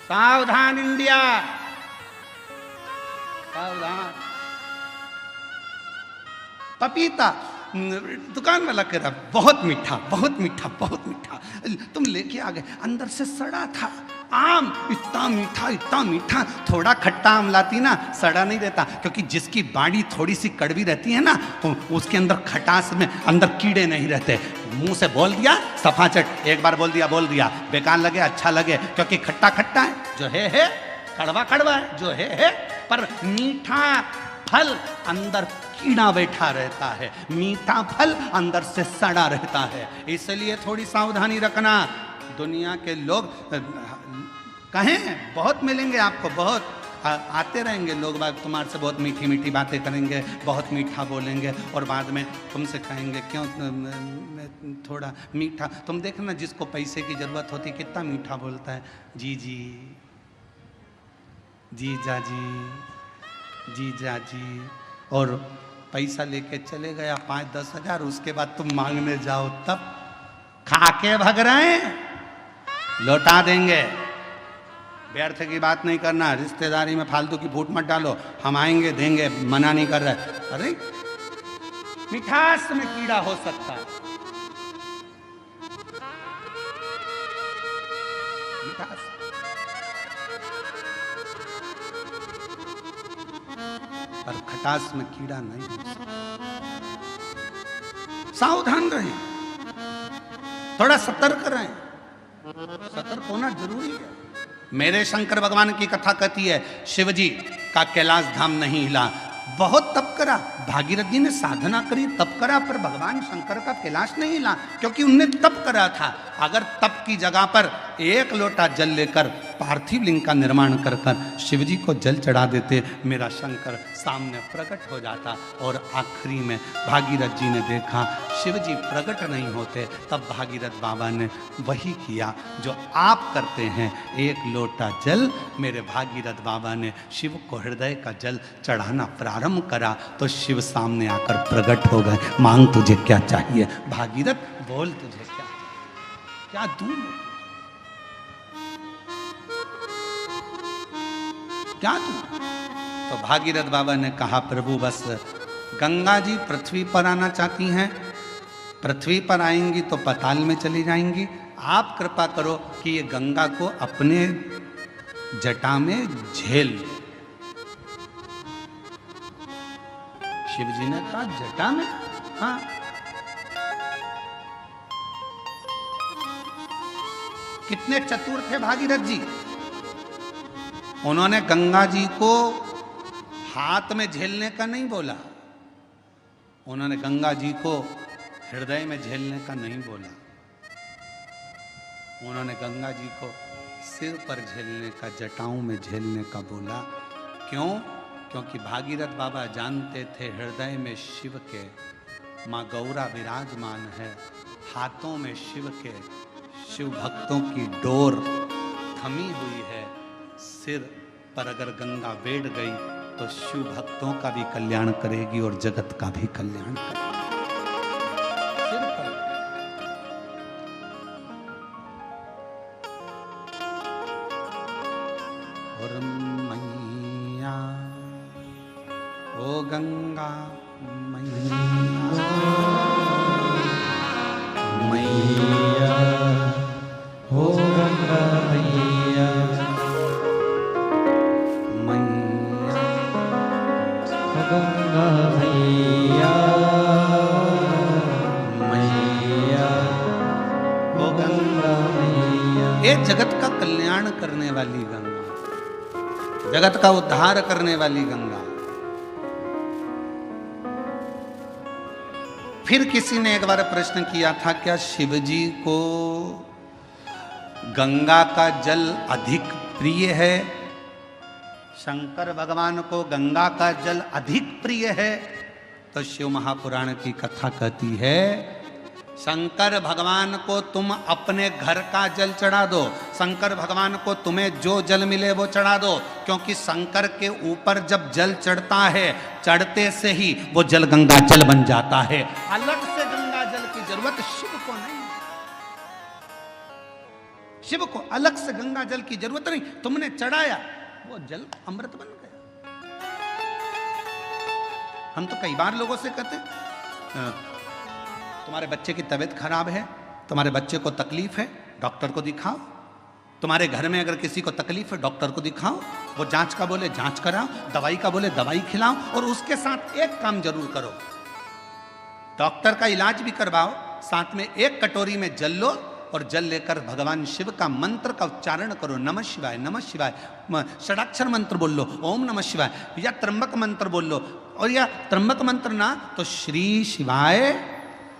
सावधान इंडिया, सावधान। पपीता, दुकान वाला कह रहा बहुत मीठा, बहुत मीठा, बहुत मीठा। तुम लेके आ गए, अंदर से सड़ा था। आम इतना मीठा, इतना मीठा। थोड़ा खट्टा आम लाती ना, सड़ा नहीं रहता, क्योंकि जिसकी बाड़ी थोड़ी सी कड़वी रहती है ना, उसके अंदर खटास में अंदर कीड़े नहीं रहते। मुंह से बोल दिया सफाचट, एक बार बोल दिया, बेकार लगे अच्छा लगे, क्योंकि खट्टा खट्टा है, जो है, कड़वा कड़वा है, जो है। पर मीठा फल अंदर कीड़ा बैठा रहता है, मीठा फल अंदर से सड़ा रहता है। इसलिए थोड़ी सावधानी रखना। दुनिया के लोग कहें बहुत मिलेंगे आपको, बहुत आते रहेंगे लोग बाग, तुम्हारे से बहुत मीठी मीठी बातें करेंगे, बहुत मीठा बोलेंगे और बाद में तुमसे कहेंगे क्यों थोड़ा मीठा। तुम देखना जिसको पैसे की जरूरत होती कितना मीठा बोलता है। जी जी, जी जाजी, जी जाजी। और पैसा लेके चले गया 5-10 हजार, उसके बाद तुम मांगने जाओ तब खा के भग रहे हैं, लौटा देंगे। व्यर्थ की बात नहीं करना, रिश्तेदारी में फालतू की फूट मत डालो। हम आएंगे देंगे, मना नहीं कर रहे। अरे मिठास में कीड़ा हो सकता है, मिठास। पर खटास में कीड़ा नहीं हो सकता। सावधान रहें, थोड़ा सतर्क रहें। सतर्क होना जरूरी है। मेरे शंकर भगवान की कथा कहती है, शिवजी का कैलाश धाम नहीं हिला। बहुत तप करा, भागीरथ जी ने साधना करी, तप करा, पर भगवान शंकर का कैलाश नहीं हिला, क्योंकि उनने तप करा था। अगर तप की जगह पर एक लोटा जल लेकर पार्थिव लिंग का निर्माण कर कर शिवजी को जल चढ़ा देते, मेरा शंकर सामने प्रकट हो जाता। और आखिरी में भागीरथ जी ने देखा शिवजी प्रकट नहीं होते, तब भागीरथ बाबा ने वही किया जो आप करते हैं। एक लोटा जल मेरे भागीरथ बाबा ने शिव को हृदय का जल चढ़ाना प्रारंभ करा तो शिव सामने आकर प्रकट हो गए। मांग तुझे क्या चाहिए भागीरथ, बोल तुझे क्या दूं, क्या दूं। तो भागीरथ बाबा ने कहा, प्रभु बस गंगा जी पृथ्वी पर आना चाहती हैं, पृथ्वी पर आएंगी तो पाताल में चली जाएंगी। आप कृपा करो कि ये गंगा को अपने जटा में झेल। शिव जी ने कहा जटा में? हाँ। कितने चतुर थे भागीरथ जी, उन्होंने गंगा जी को हाथ में झेलने का नहीं बोला, उन्होंने गंगा जी को हृदय में झेलने का नहीं बोला, उन्होंने गंगा जी को सिर पर झेलने का, जटाओं में झेलने का बोला। क्यों? क्योंकि भागीरथ बाबा जानते थे हृदय में शिव के माँ गौरा विराजमान है, हाथों में शिव के शिव भक्तों की डोर थमी हुई है। सिर पर अगर गंगा बैठ गई तो शिव भक्तों का भी कल्याण करेगी और जगत का भी कल्याण करेगी। सिर पर और मैया ओ गंगा मैया, मैया हो गंगा मैया, मैया हो गंगा मैया, मैया हो गंगा मैया। ये जगत का कल्याण करने वाली गंगा, जगत का उद्धार करने वाली गंगा। फिर किसी ने एक बार प्रश्न किया था, क्या शिव जी को गंगा का जल अधिक प्रिय है? शंकर भगवान को गंगा का जल अधिक प्रिय है? तो शिव महापुराण की कथा कहती है, शंकर भगवान को तुम अपने घर का जल चढ़ा दो, शंकर भगवान को तुम्हें जो जल मिले वो चढ़ा दो, क्योंकि शंकर के ऊपर जब जल चढ़ता है, चढ़ते से ही वो जल गंगा जल बन जाता है। अलग से गंगा जल की जरूरत शिव को नहीं, शिव को अलग से गंगा जल की जरूरत नहीं। तुमने चढ़ाया, वो जल अमृत बन गया। हम तो कई बार लोगों से कहते हैं, तुम्हारे बच्चे की तबीयत खराब है, तुम्हारे बच्चे को तकलीफ है, डॉक्टर को दिखाओ। तुम्हारे घर में अगर किसी को तकलीफ है, डॉक्टर को दिखाओ। वो जांच का बोले जांच कराओ, दवाई का बोले दवाई खिलाओ, और उसके साथ एक काम जरूर करो, डॉक्टर का इलाज भी करवाओ, साथ में एक कटोरी में जल लो और जल लेकर भगवान शिव का मंत्र का उच्चारण करो। नमः शिवाय, नमः शिवाय, षडाक्षर मंत्र बोल लो, ओम नमः शिवाय, या त्र्यंबक मंत्र बोल लो, और या त्र्यंबक मंत्र ना तो श्री शिवाय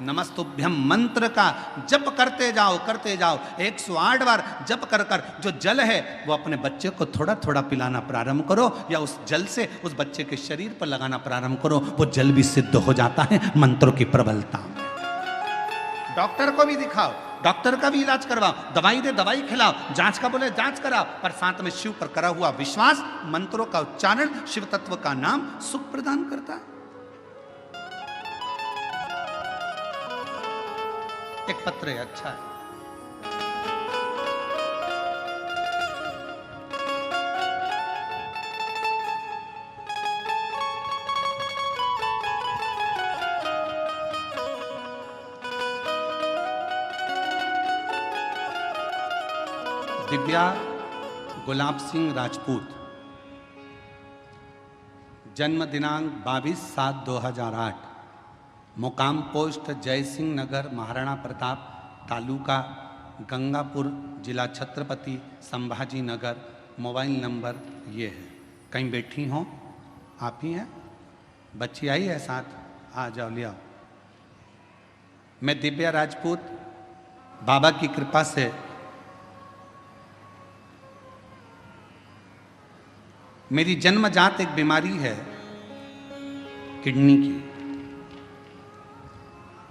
नमस्तुभ्यम मंत्र का जप करते जाओ, करते जाओ। 108 बार जप कर कर जो जल है वो अपने बच्चे को थोड़ा थोड़ा पिलाना प्रारंभ करो, या उस जल से उस बच्चे के शरीर पर लगाना प्रारंभ करो। वो जल भी सिद्ध हो जाता है मंत्रों की प्रबलता में। डॉक्टर को भी दिखाओ, डॉक्टर का भी इलाज करवाओ, दवाई दे दवाई खिलाओ, जांच का बोले जांच कराओ, पर साथ में शिव पर करा हुआ विश्वास, मंत्रों का उच्चारण, शिव तत्व का नाम सुख प्रदान करता है। एक पत्र है, अच्छा है। दिव्या गुलाब सिंह राजपूत, जन्म दिनांक 22/7/2008, मुकाम पोस्ट जय सिंह नगर, महाराणा प्रताप, तालुका गंगापुर, जिला छत्रपति संभाजी नगर। मोबाइल नंबर ये है। कहीं बैठी हो? आप ही हैं? बच्ची आई है साथ? आ जाओ, ले आओ। मैं दिव्या राजपूत, बाबा की कृपा से मेरी जन्मजात एक बीमारी है किडनी की।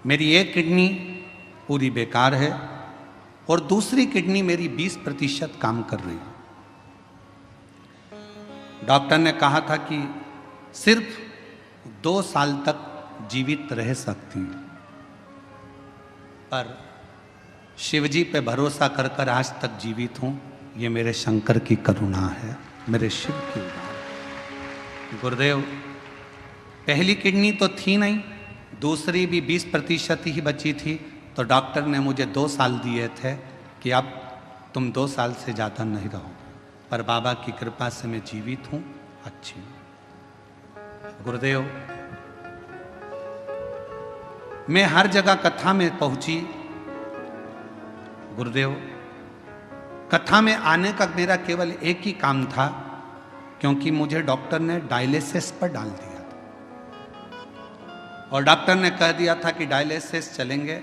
मेरी एक किडनी पूरी बेकार है और दूसरी किडनी मेरी 20% काम कर रही है। डॉक्टर ने कहा था कि सिर्फ 2 साल तक जीवित रह सकती है, पर शिवजी पे भरोसा कर कर आज तक जीवित हूं। ये मेरे शंकर की करुणा है, मेरे शिव की उदार। गुरुदेव, पहली किडनी तो थी नहीं, दूसरी भी 20% ही बची थी, तो डॉक्टर ने मुझे 2 साल दिए थे कि अब तुम 2 साल से ज़्यादा नहीं रहो, पर बाबा की कृपा से मैं जीवित हूँ, अच्छी हूँ। गुरुदेव, मैं हर जगह कथा में पहुंची। गुरुदेव, कथा में आने का मेरा केवल एक ही काम था, क्योंकि मुझे डॉक्टर ने डायलिसिस पर डाल दिया था और डॉक्टर ने कह दिया था कि डायलिसिस चलेंगे।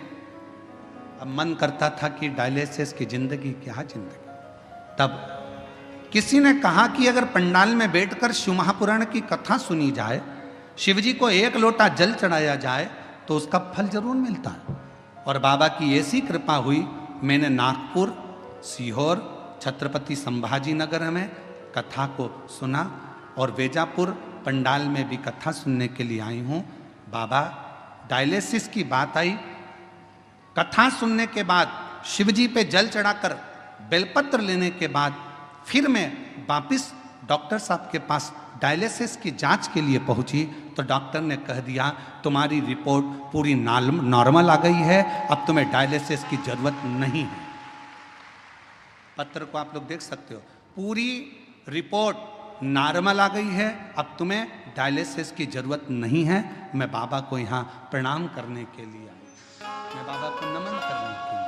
अब मन करता था कि डायलिसिस की जिंदगी क्या जिंदगी। तब किसी ने कहा कि अगर पंडाल में बैठकर शिव महापुराण की कथा सुनी जाए, शिव जी को एक लोटा जल चढ़ाया जाए तो उसका फल जरूर मिलता है। और बाबा की ऐसी कृपा हुई, मैंने नागपुर, सीहोर, छत्रपति संभाजी नगर में कथा को सुना और वेजापुर पंडाल में भी कथा सुनने के लिए आई हूँ। बाबा डायलिसिस की बात आई, कथा सुनने के बाद शिवजी पे जल चढ़ाकर बेलपत्र लेने के बाद फिर मैं वापिस डॉक्टर साहब के पास डायलिसिस की जांच के लिए पहुंची तो डॉक्टर ने कह दिया तुम्हारी रिपोर्ट पूरी नॉर्मल आ गई है, अब तुम्हें डायलिसिस की जरूरत नहीं है। पत्र को आप लोग देख सकते हो, पूरी रिपोर्ट नॉर्मल आ गई है, अब तुम्हें डायलिसिस की जरूरत नहीं है। मैं बाबा को यहाँ प्रणाम करने के लिए आई, मैं बाबा को नमन करने के लिए।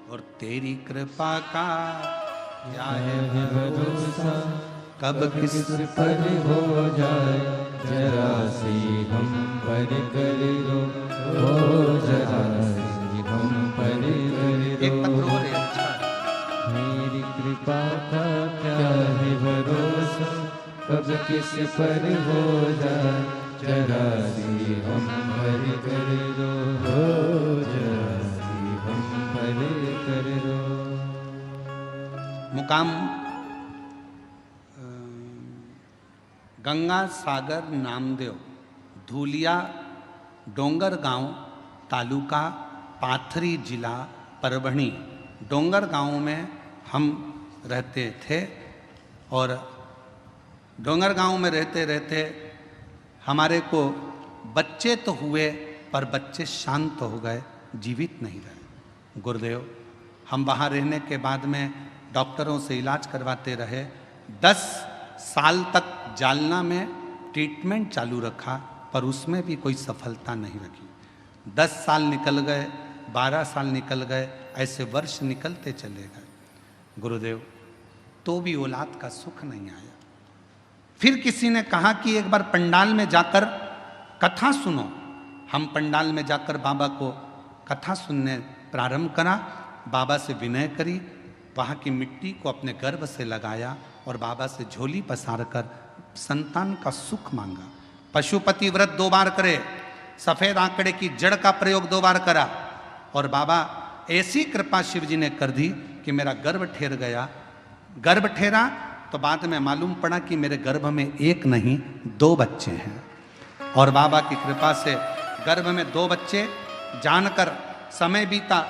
और तेरी कृपा का क्या है भरोसा, कब किस पर हो जाए जरा सी हम पर कर दो, जरा सी हम पर कर एक पत्र दो। और है, अच्छा मेरी कृपा का क्या है भरोसा, कब किस पर हो जाए जरा सी हम पर कर दो, जरा सी हम पर कर दो। मुकाम गंगा सागर नामदेव, धूलिया डोंगर गांव, तालुका पाथरी, जिला परभणी। डोंगर गांव में हम रहते थे और डोंगर गांव में रहते रहते हमारे को बच्चे तो हुए पर बच्चे शांत हो गए, जीवित नहीं रहे। गुरुदेव, हम वहाँ रहने के बाद में डॉक्टरों से इलाज करवाते रहे। 10 साल तक जालना में ट्रीटमेंट चालू रखा पर उसमें भी कोई सफलता नहीं रखी। 10 साल निकल गए, 12 साल निकल गए, ऐसे वर्ष निकलते चले गए। गुरुदेव, तो भी औलाद का सुख नहीं आया। फिर किसी ने कहा कि एक बार पंडाल में जाकर कथा सुनो। हम पंडाल में जाकर बाबा को कथा सुनने प्रारंभ करा, बाबा से विनय करी, वहाँ की मिट्टी को अपने गर्भ से लगाया और बाबा से झोली पसार कर संतान का सुख मांगा। पशुपति व्रत 2 बार करे, सफेद आंकड़े की जड़ का प्रयोग 2 बार करा और बाबा ऐसी कृपा शिव जी ने कर दी कि मेरा गर्भ ठहर गया। गर्भ ठहरा तो बाद में मालूम पड़ा कि मेरे गर्भ में 1 नहीं 2 बच्चे हैं। और बाबा की कृपा से गर्भ में 2 बच्चे, जानकर समय बीता,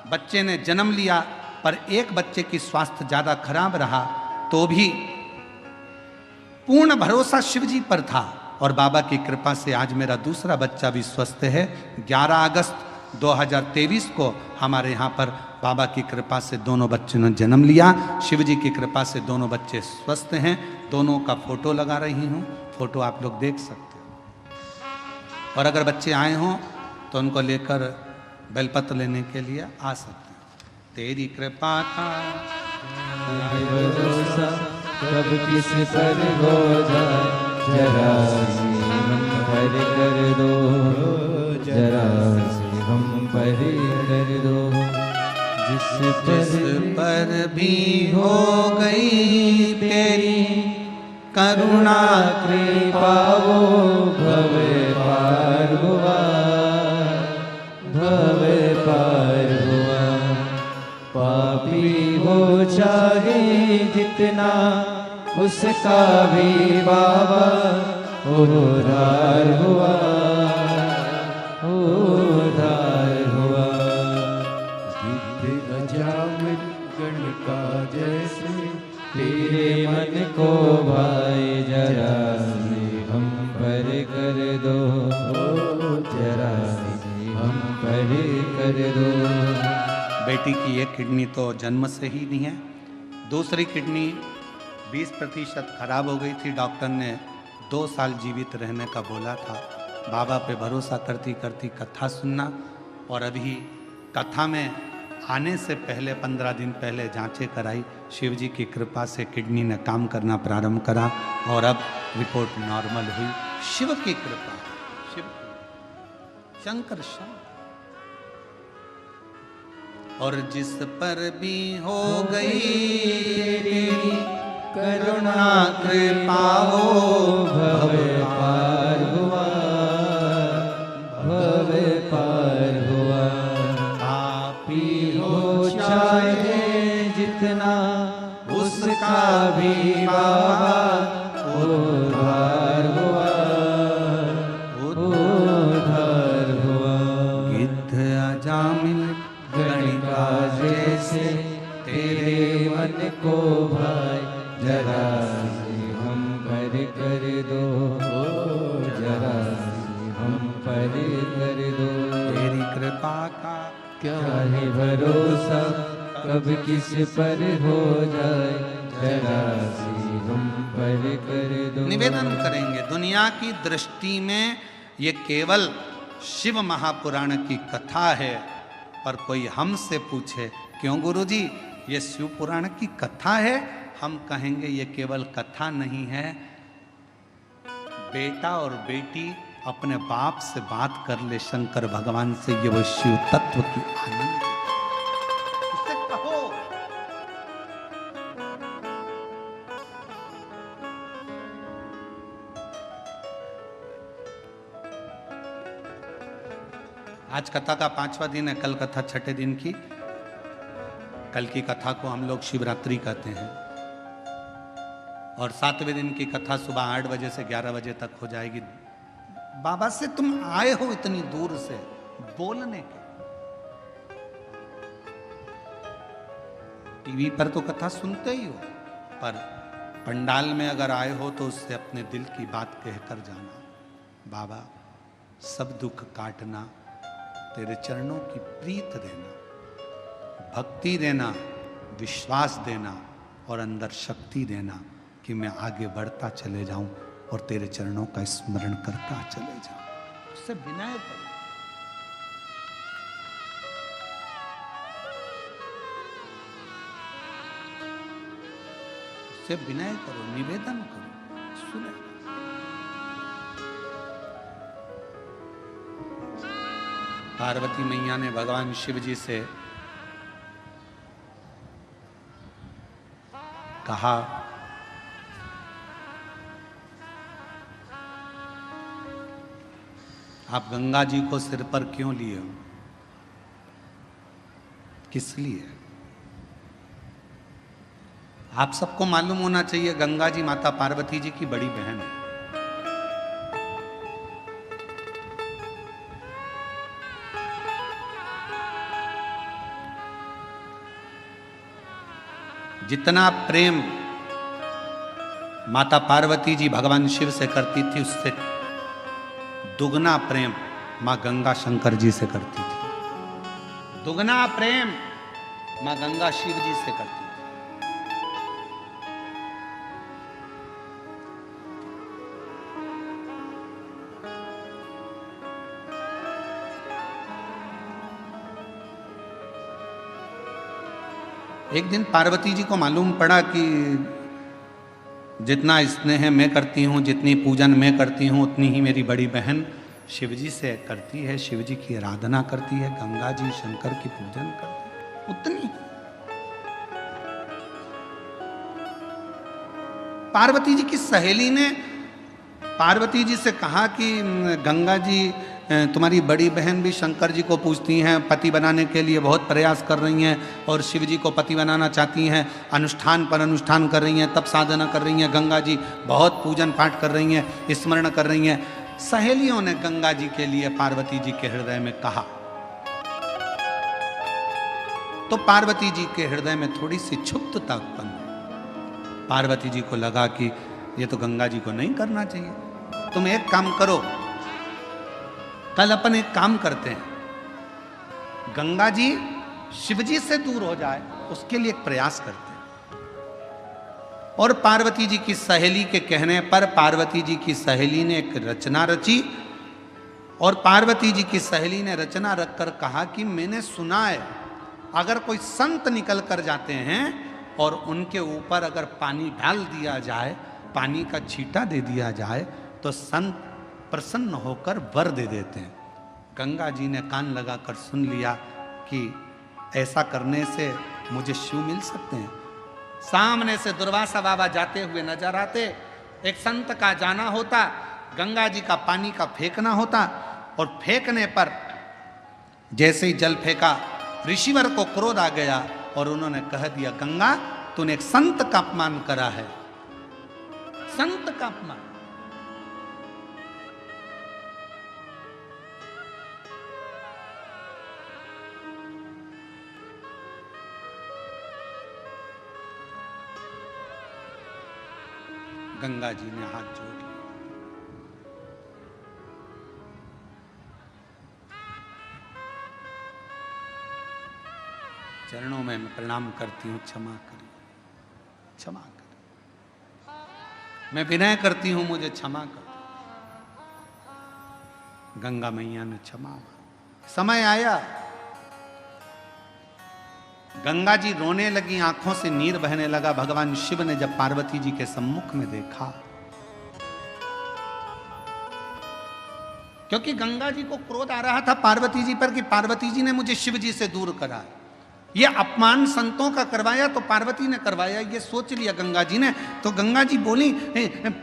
बच्चे ने जन्म लिया पर एक बच्चे की स्वास्थ्य ज़्यादा खराब रहा तो भी पूर्ण भरोसा शिव जी पर था और बाबा की कृपा से आज मेरा दूसरा बच्चा भी स्वस्थ है। 11 अगस्त 2023 को हमारे यहाँ पर बाबा की कृपा से दोनों बच्चों ने जन्म लिया। शिव जी की कृपा से दोनों बच्चे स्वस्थ हैं। दोनों का फोटो लगा रही हूँ, फोटो आप लोग देख सकते हो। और अगर बच्चे आए हों तो उनको लेकर बेलपत्र लेने के लिए आ सकते हैं। तेरी कृपा का भरोसा, कब किस पर हो जाए जरा सी हम पर कर दो, जरा सी हम पर कर दो। जिस पर भी हो गई तेरी करुणा कृपा वो भव पार हुआ, भव पार हुआ। पापी हो चाहे जितना उसका भी बाबा उद्धार हुआ, उद्धार हुआ। गिद्ध अजामिल गण का जैसे तेरे मन को भाई जरा से हम पर कर दो, जरा से हम पर कर दो। बेटी की एक किडनी तो जन्म से ही नहीं है, दूसरी किडनी 20% खराब हो गई थी। डॉक्टर ने 2 साल जीवित रहने का बोला था। बाबा पे भरोसा करती करती कथा सुनना और अभी कथा में आने से पहले 15 दिन पहले जांचें कराई। शिव जी की कृपा से किडनी ने काम करना प्रारंभ करा और अब रिपोर्ट नॉर्मल हुई। शिव की कृपा, शिव की, शंकर शंकर। और जिस पर भी हो गई तेरी करुणा कृपा हो, भव पार हुआ, भव पार हुआ। पापी हो चाहे जितना उसका भी बाबा उद्धार हुआ, उद्धार हुआ। गिद्ध अजामिल गणिका जैसे तेरे मन को भाई, जरा सी हम पर कर दो, जरा सी हम पर कर दो। तेरी कृपा का क्या है भरोसा, कब किस पर हो जाए, जरा सी हम पर कर दो। निवेदन करेंगे। दुनिया की दृष्टि में ये केवल शिव महापुराण की कथा है, पर कोई हमसे पूछे क्यों गुरुजी ये शिव पुराण की कथा है, हम कहेंगे ये केवल कथा नहीं है। बेटा और बेटी अपने बाप से बात कर ले शंकर भगवान से, ये वो शिव तत्व की आनंद है। इससे कहो आज कथा का 5वां दिन है, कल कथा 6ठे दिन की। कल की कथा को हम लोग शिवरात्रि कहते हैं और 7वें दिन की कथा सुबह 8 बजे से 11 बजे तक हो जाएगी। बाबा से तुम आए हो इतनी दूर से बोलने के, टीवी पर तो कथा सुनते ही हो, पर पंडाल में अगर आए हो तो उससे अपने दिल की बात कहकर जाना। बाबा सब दुख काटना, तेरे चरणों की प्रीत देना, भक्ति देना, विश्वास देना और अंदर शक्ति देना कि मैं आगे बढ़ता चले जाऊं और तेरे चरणों का स्मरण करता चले जाऊं। उससे विनय करो। उससे विनय करो, निवेदन करो, सुने। पार्वती मैया ने भगवान शिव जी से कहा, आप गंगा जी को सिर पर क्यों लिए हो, किस लिए? आप सबको मालूम होना चाहिए गंगा जी माता पार्वती जी की बड़ी बहन है। जितना प्रेम माता पार्वती जी भगवान शिव से करती थी, उससे दुगना प्रेम मां गंगा शंकर जी से करती थी। दुगना प्रेम मां गंगा शिव जी से करती थी। एक दिन पार्वती जी को मालूम पड़ा कि जितना स्नेह मैं करती हूँ, जितनी पूजन मैं करती हूँ, उतनी ही मेरी बड़ी बहन शिवजी से करती है, शिवजी की आराधना करती है, गंगा जी शंकर की पूजन करती है, उतनी। पार्वती जी की सहेली ने पार्वती जी से कहा कि गंगा जी तुम्हारी बड़ी बहन भी शंकर जी को पूजती हैं, पति बनाने के लिए बहुत प्रयास कर रही हैं और शिव जी को पति बनाना चाहती हैं, अनुष्ठान पर अनुष्ठान कर रही हैं, तप साधना कर रही हैं, गंगा जी बहुत पूजन पाठ कर रही हैं, स्मरण कर रही हैं। सहेलियों ने गंगा जी के लिए पार्वती जी के हृदय में कहा, तो पार्वती जी के हृदय में थोड़ी सी क्षुब्धता उत्पन्न हुई। पार्वती जी को लगा कि ये तो गंगा जी को नहीं करना चाहिए, तुम एक काम करो, कल अपन एक काम करते हैं, गंगा जी शिव जी से दूर हो जाए उसके लिए एक प्रयास करते हैं। और पार्वती जी की सहेली के कहने पर पार्वती जी की सहेली ने एक रचना रची और पार्वती जी की सहेली ने रचना रखकर कहा कि मैंने सुना है अगर कोई संत निकल कर जाते हैं और उनके ऊपर अगर पानी डाल दिया जाए, पानी का छींटा दे दिया जाए, तो संत प्रसन्न होकर वर दे देते हैं। गंगा जी ने कान लगाकर सुन लिया कि ऐसा करने से मुझे शिव मिल सकते हैं? सामने से दुर्वासा बाबा जाते हुए नजर आते, एक संत का जाना होता, गंगा जी का पानी का फेंकना होता, और फेंकने पर जैसे ही जल फेंका, ऋषिवर को क्रोध आ गया और उन्होंने कह दिया, गंगा तूने एक संत का अपमान करा है, संत का अपमान। गंगा जी ने हाथ जोड़ लिया। चरणों में मैं प्रणाम करती हूं, क्षमा करिए, क्षमा करिए, मैं विनय करती हूं, मुझे क्षमा कर। गंगा मैया ने क्षमा मांगी। समय आया, गंगा जी रोने लगी, आंखों से नीर बहने लगा। भगवान शिव ने जब पार्वती जी के सम्मुख में देखा, क्योंकि गंगा जी को क्रोध आ रहा था पार्वती जी पर कि पार्वती जी ने मुझे शिव जी से दूर करा, ये अपमान संतों का करवाया तो पार्वती ने करवाया, ये सोच लिया गंगा जी ने। तो गंगा जी बोली,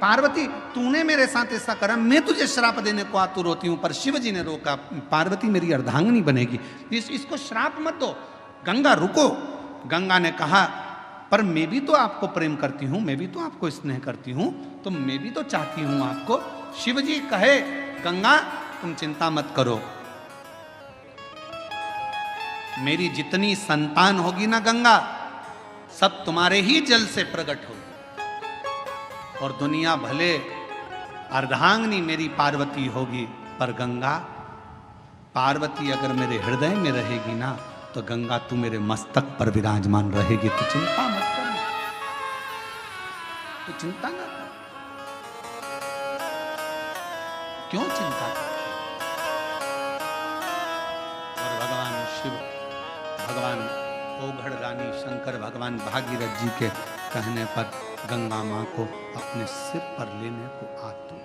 पार्वती तूने मेरे साथ ऐसा करा, मैं तुझे श्राप देने को आतुर होती हूं। पर शिव जी ने रोका, पार्वती मेरी अर्धांगिनी बनेगी, इसको श्राप मत दो। गंगा रुको। गंगा ने कहा, पर मैं भी तो आपको प्रेम करती हूं, मैं भी तो आपको स्नेह करती हूं, तो मैं भी तो चाहती हूं आपको। शिव जी कहे, गंगा तुम चिंता मत करो, मेरी जितनी संतान होगी ना गंगा, सब तुम्हारे ही जल से प्रकट होगी, और दुनिया भले अर्धांगिनी मेरी पार्वती होगी, पर गंगा पार्वती अगर मेरे हृदय में रहेगी ना, तो गंगा तू मेरे मस्तक पर विराजमान रहेगी। तू चिंता मत कर, तू चिंता ना कर। क्यों चिंता कर? और भगवान शिव, भगवान ओघड़ रानी शंकर, भगवान भागीरथ जी के कहने पर गंगा मां को अपने सिर पर लेने को आतुर।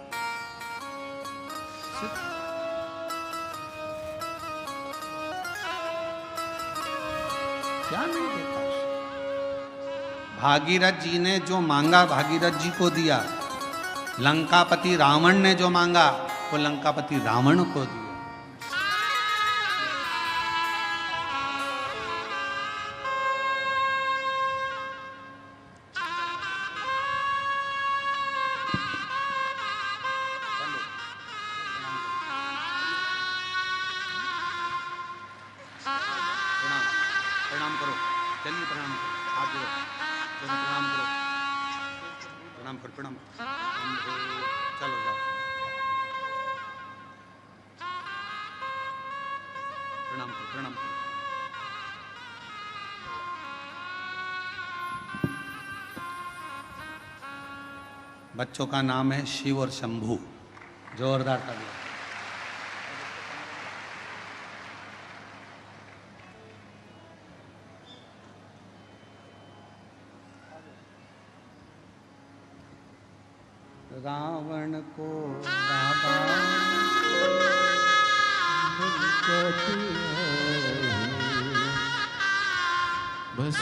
क्या नहीं देता? भागीरथ जी ने जो मांगा भागीरथ जी को दिया, लंकापति रावण ने जो मांगा वो लंकापति रावण को दिया। प्रणाम करो, चलिए प्रणाम करो, हाथ जोड़ो, प्रणाम करो, प्रणाम करो, प्रणाम करो, चलो जाओ, प्रणाम करो, प्रणाम करो। बच्चों का नाम है शिव और शंभू, जोरदार तालियां। रावण को बस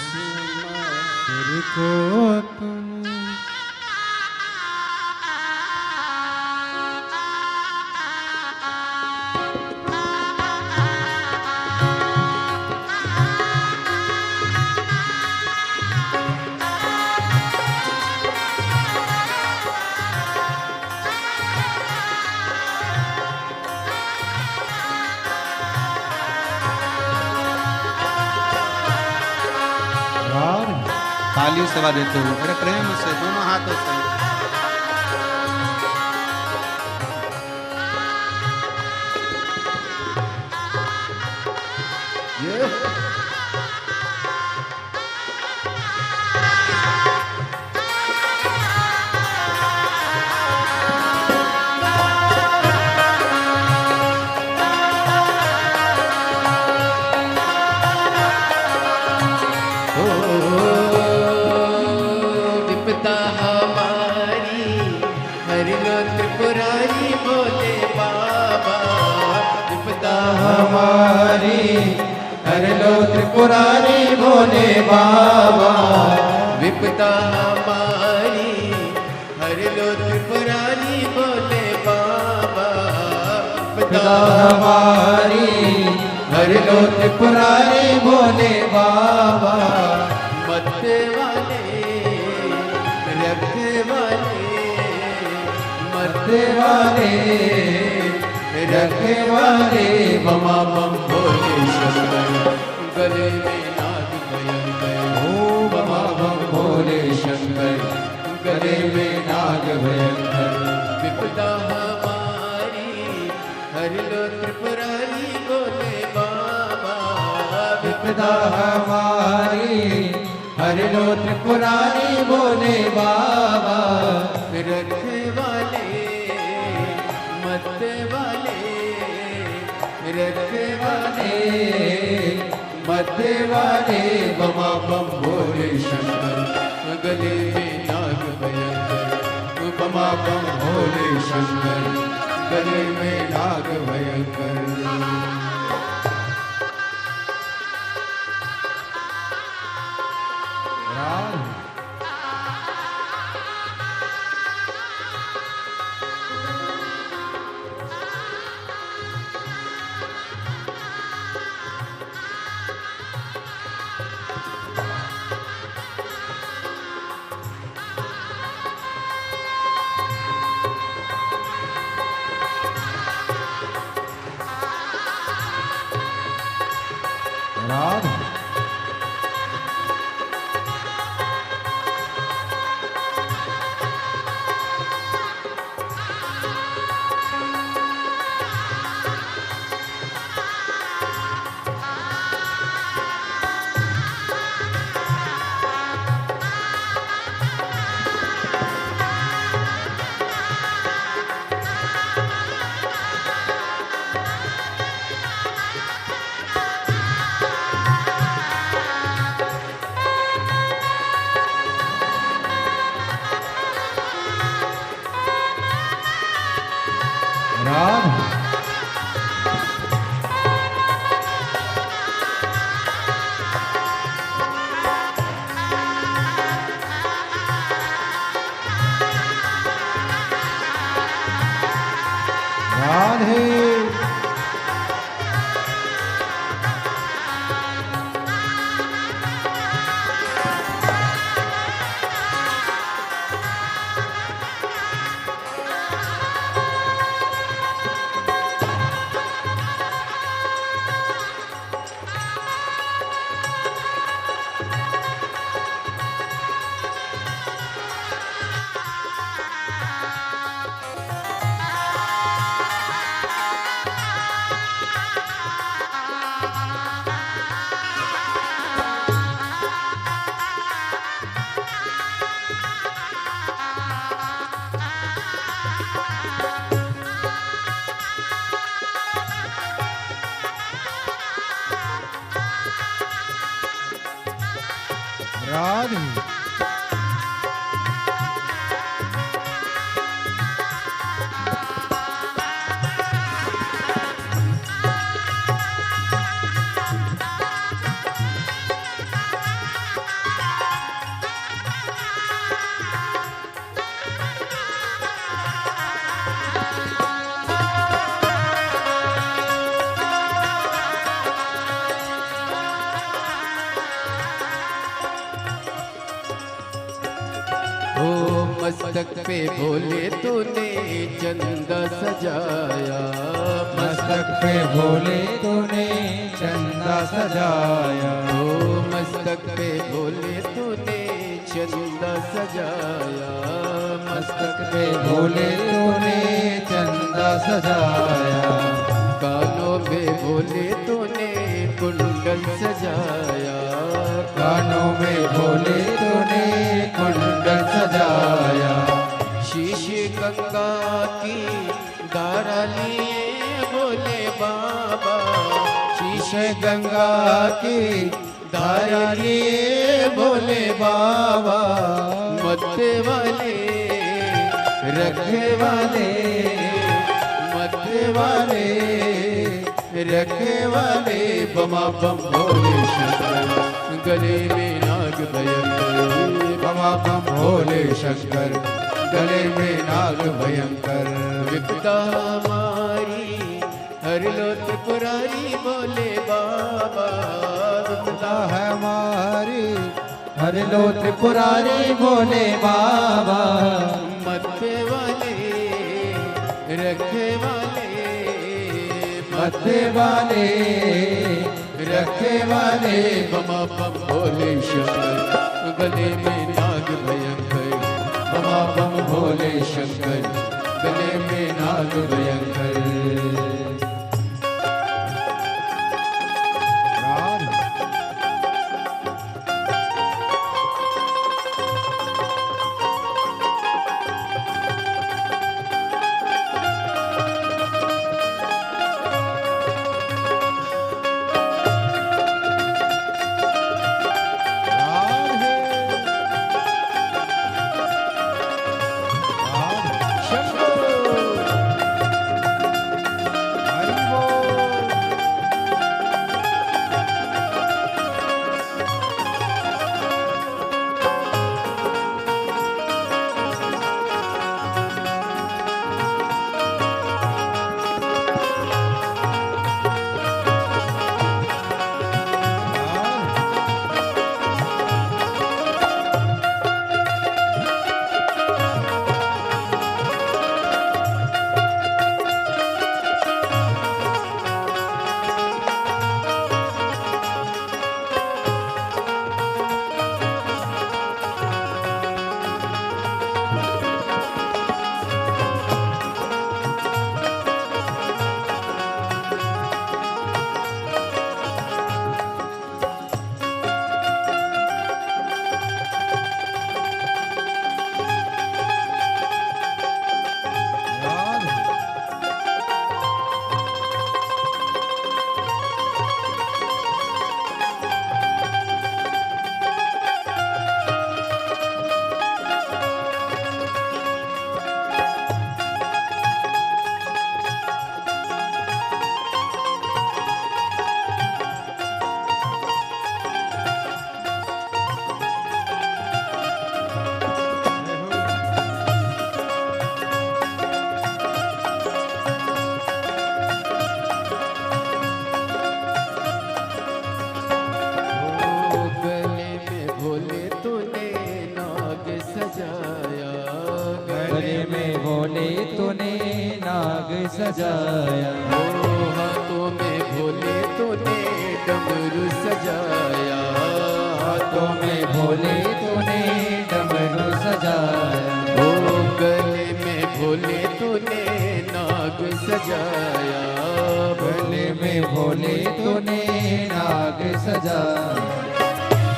सिर को तुम तालियों सेवा देते हुए बड़े प्रेम से दोनों हाथों से हर लो त्रिपुरारी भोले बाबा। विपदा हमारी हर लो त्रिपुरारी भोले बाबा। विपदा हमारी हर लो त्रिपुरारी भोले बाबा। मरते वाले रखने वाले मरते वाले रखने वाले बमा बम भोले शंकर। गले में नाग भयंकर हो बमा बम भोले शंकर। गले में नाग भयंकर। विपदा हमारी हर लो त्रिपुरारी भोले बाबा। विपदा हमारी हर लो त्रिपुरारी भोले बाबा। रखने वाले मरते वाले रखने वाले मरते वाले बमा बम भोले शंकर। गले में नाग भयंकर बमा बम भोले शंकर। गले में नाग भयंकर। राधे राधे मस्तक पे भोले तूने चंदा सजाया। मस्तक पे भोले तूने चंदा सजाया। ओ मस्तक पे भोले तूने चंदा सजाया। मस्तक पे भोले तूने चंदा सजाया। कानों में भोले तूने कुंडल सजाया। कानों में भोले तूने कुंडल सजाया। शीश गंगा की धारा लिए भोले बाबा। शीश गंगा की धारा लिए भोले बाबा। मरते वाले रखने वाले मरते वाले रखे वाले बमा बम भोले शंकर, गले में नाग भयंकर, बमा बम भोले शंकर, गले में नाग भयंकर। विपदा हमारी हर लो त्रिपुरारी बोले बाबा, विपदा है हमारी हर लो त्रिपुरारी बोले बाबा। मत्थे वाले रखे वाले, मत्थे वाले रखे वाले बमा बम भोले शंकर, गले में नाग भयंकर, बमा बम भोले शंकर, गले में नाग भयंकर। सजाया, हाथों में भोले तूने डमरू सजाया, हाथों में भोले तूने डमरू सजाया, ओ गले में भोले तूने नाग सजाया, गले में भोले तूने नाग सजाया,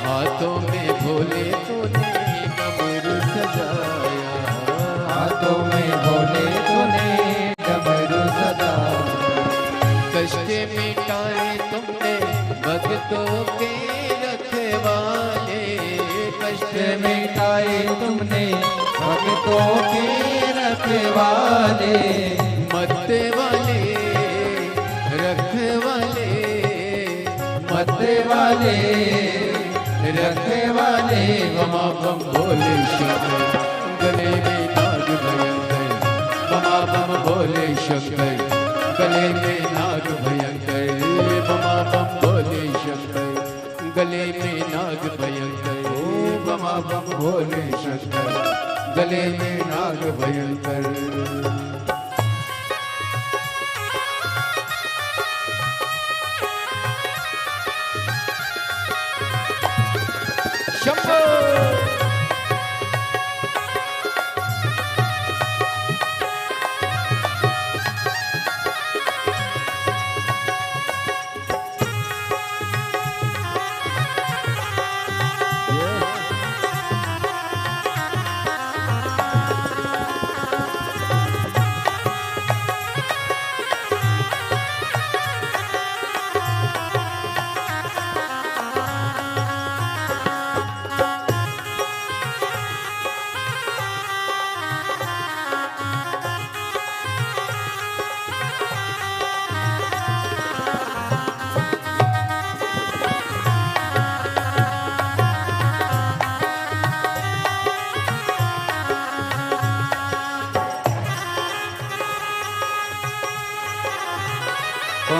हाथों में भोले तूने डमरू सजाया, हाथों में भोले तूने डमरू सजाया। कष्ट मिटाए तुमने भक्तों के रखवाले, कष्ट मिटाए तुमने भक्तों के रखवाले, मत्ते वाले रखवाले, मत्ते वाले रखवाले, बमा बम भोले शंकर, गले में नाग भयंकर, बमा बम भोले शंकर, गले में नाग भयंकर, बमा बम भोले शंकर, गले में नाग भयंकर, बमा बम भोले शंकर, गले में नाग भयंकर।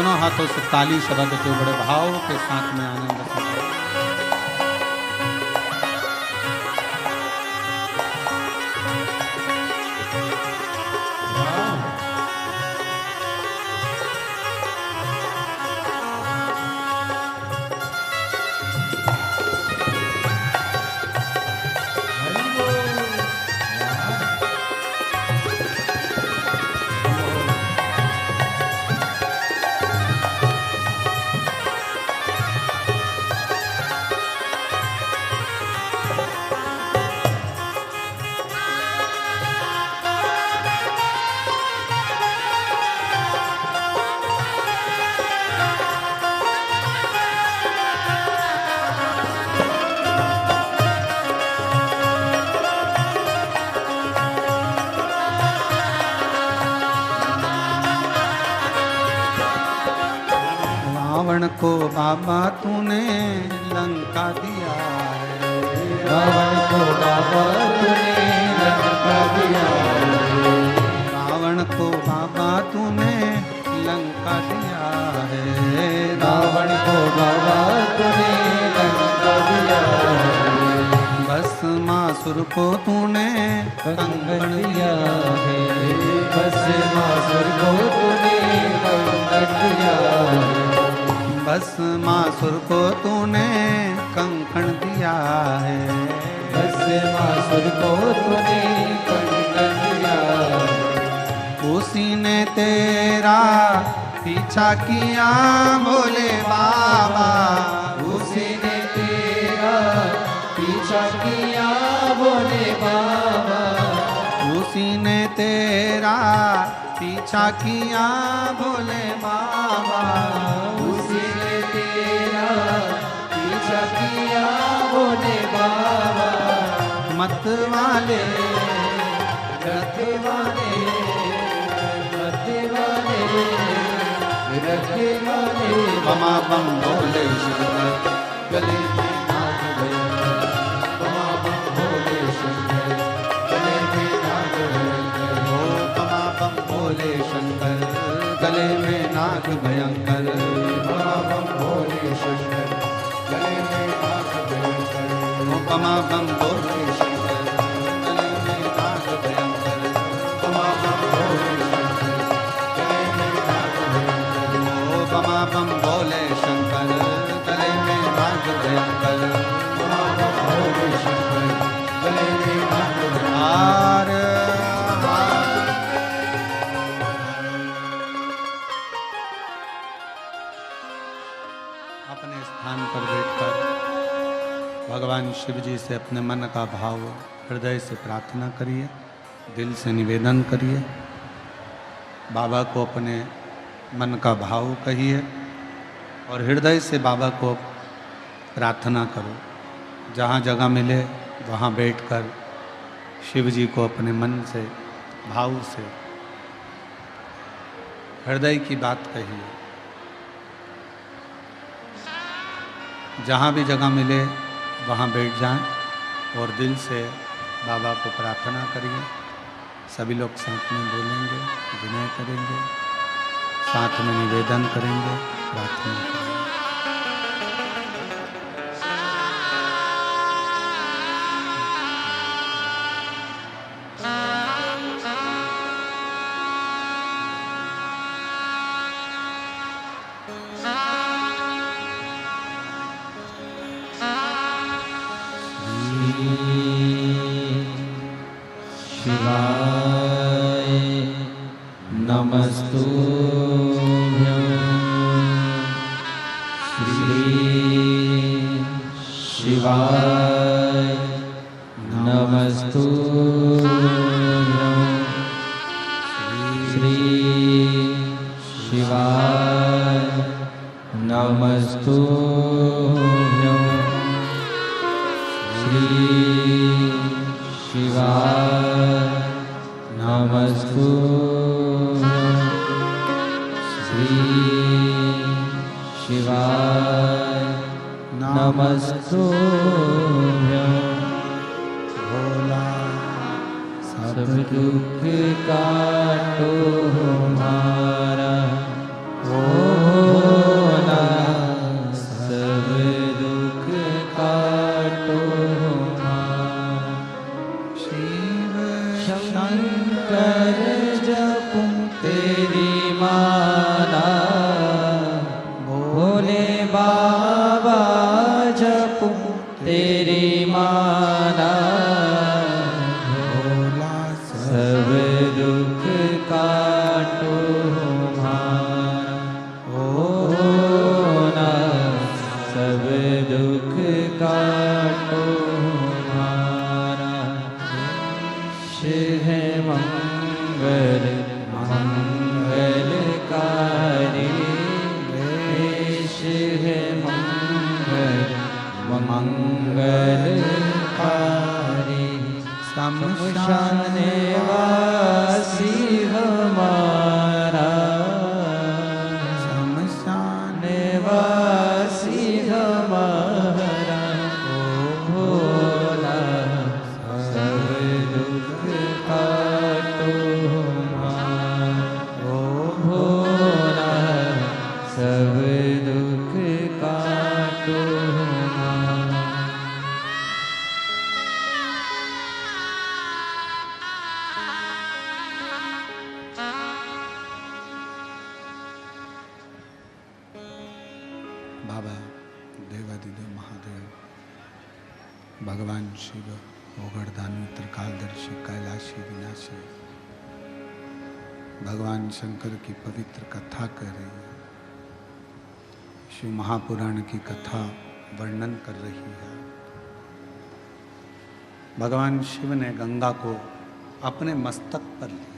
दोनों हाथों से ताली से बजते हुए बड़े भाव के साथ में आनंद से रावण को बाबा तूने लंका दिया है। रावण को बाबा तूने लंका दिया है। रावण को बाबा तूने लंका दिया है। रावण को बाबा तूने लंका दिया है। भस्मासुर को तूने कंगन दिया है। भस्मासुर को तूने कंगन दिया है। भस्मासुर को तूने कंकण दिया है। भस्मासुर को तूने कंकण दिया है। उसी ने तेरा पीछा किया भोले बाबा। उसी ने तेरा पीछा किया भोले बाबा। उसी ने तेरा पीछा किया भोले बाबा। उसी ने तेरा पीछा किया भोले बाबा। मत वाले रथ वाले मत वाले रथ वाले बमा बम भोले शंकर गले में नाग भयंकर। बमा बम भोले शंकर गले में नाग भयंकर। ओ बमा बम भोले शंकर गले में नाग भयंकर। बमा बम भोले शंकर गले में नाग भयंकर। ओ बमा बम भोले शंकर गले में नाग भयंकर। बमा बम भोले शंकर गले में नाग भयंकर। ओ बमा बम भोले शंकर गले में नाग भयंकर। बमा बम भोले शंकर गले में नाग भयंकर। हार अपने स्थान पर बैठकर भगवान शिव जी से अपने मन का भाव हृदय से प्रार्थना करिए, दिल से निवेदन करिए। बाबा को अपने मन का भाव कहिए और हृदय से बाबा को प्रार्थना करो। जहाँ जगह मिले वहाँ बैठकर शिव जी को अपने मन से भाव से हृदय की बात कहिए। जहाँ भी जगह मिले वहाँ बैठ जाएं और दिल से बाबा को प्रार्थना करिए। सभी लोग साथ में बोलेंगे, विनय करेंगे, साथ में निवेदन करेंगे, प्रार्थना करेंगे। शिवाय नमस्तुभ्यं। श्री शिवाय नमस्तुभ्यं। श्री शिवाय नमस्तुभ्यं। श्री शिवाय नमस्तुभ्यं। श्री शिवाय नमस्तुभ्यं। भोला सब दुख काटो हमारा, ओ मंगलकारी देश है मंगलकारी। शमशान निवासी हमारा, शमशान निवासी हमारा, ओ भोला सब दुख काटो हमारा, ओ भोला सब दुख काटो हमारा। बाबा देवादिदेव महादेव भगवान शिव ओगड़दानी त्रिकालदर्शी कैलाशी विनाशी भगवान शंकर की पवित्र कथा कर रही है, शिव महापुराण की कथा वर्णन कर रही है। भगवान शिव ने गंगा को अपने मस्तक पर लिया।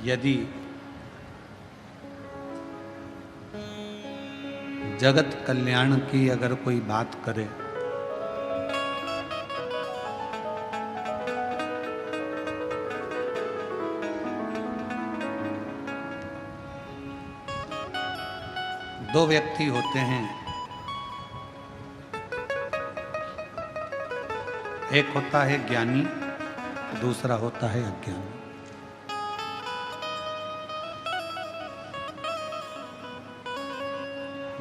यदि जगत कल्याण की अगर कोई बात करे दो व्यक्ति होते हैं, एक होता है ज्ञानी, दूसरा होता है अज्ञानी।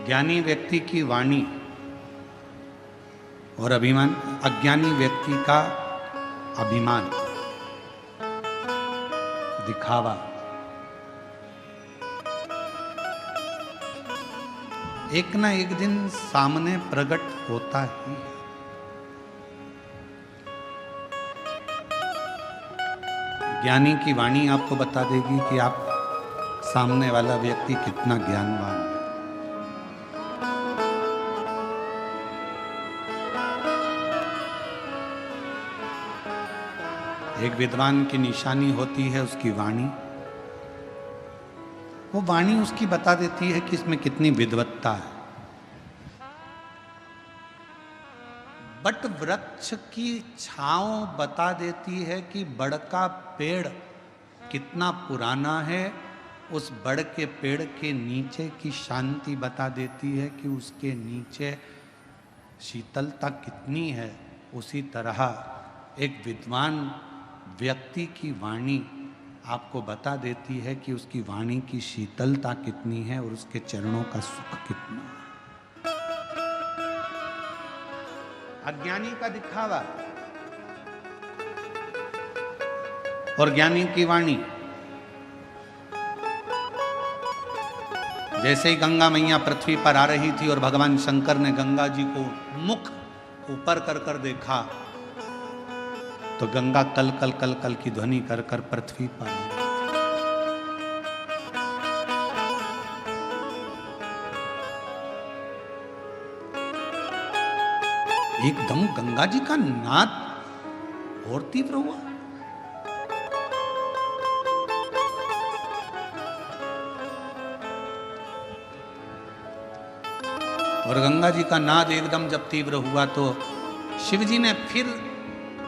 ज्ञानी व्यक्ति की वाणी और अभिमान, अज्ञानी व्यक्ति का अभिमान, दिखावा। एक ना एक दिन सामने प्रकट होता ही है। ज्ञानी की वाणी आपको बता देगी कि आप सामने वाला व्यक्ति कितना ज्ञानवान है। एक विद्वान की निशानी होती है उसकी वाणी। वो वाणी उसकी बता देती है कि इसमें कितनी विद्वत्ता है। बट वृक्ष की छांव बता देती है कि बड़ का पेड़ कितना पुराना है। उस बड़ के पेड़ के नीचे की शांति बता देती है कि उसके नीचे शीतलता कितनी है। उसी तरह एक विद्वान व्यक्ति की वाणी आपको बता देती है कि उसकी वाणी की शीतलता कितनी है और उसके चरणों का सुख कितना है। अज्ञानी का दिखावा और ज्ञानी की वाणी। जैसे ही गंगा मैया पृथ्वी पर आ रही थी और भगवान शंकर ने गंगा जी को मुख ऊपर कर कर देखा तो गंगा कल कल कल कल की ध्वनि कर कर पृथ्वी पर आई। एकदम गंगा जी का नाद और तीव्र हुआ। और गंगा जी का नाद एकदम जब तीव्र हुआ तो शिव जी ने फिर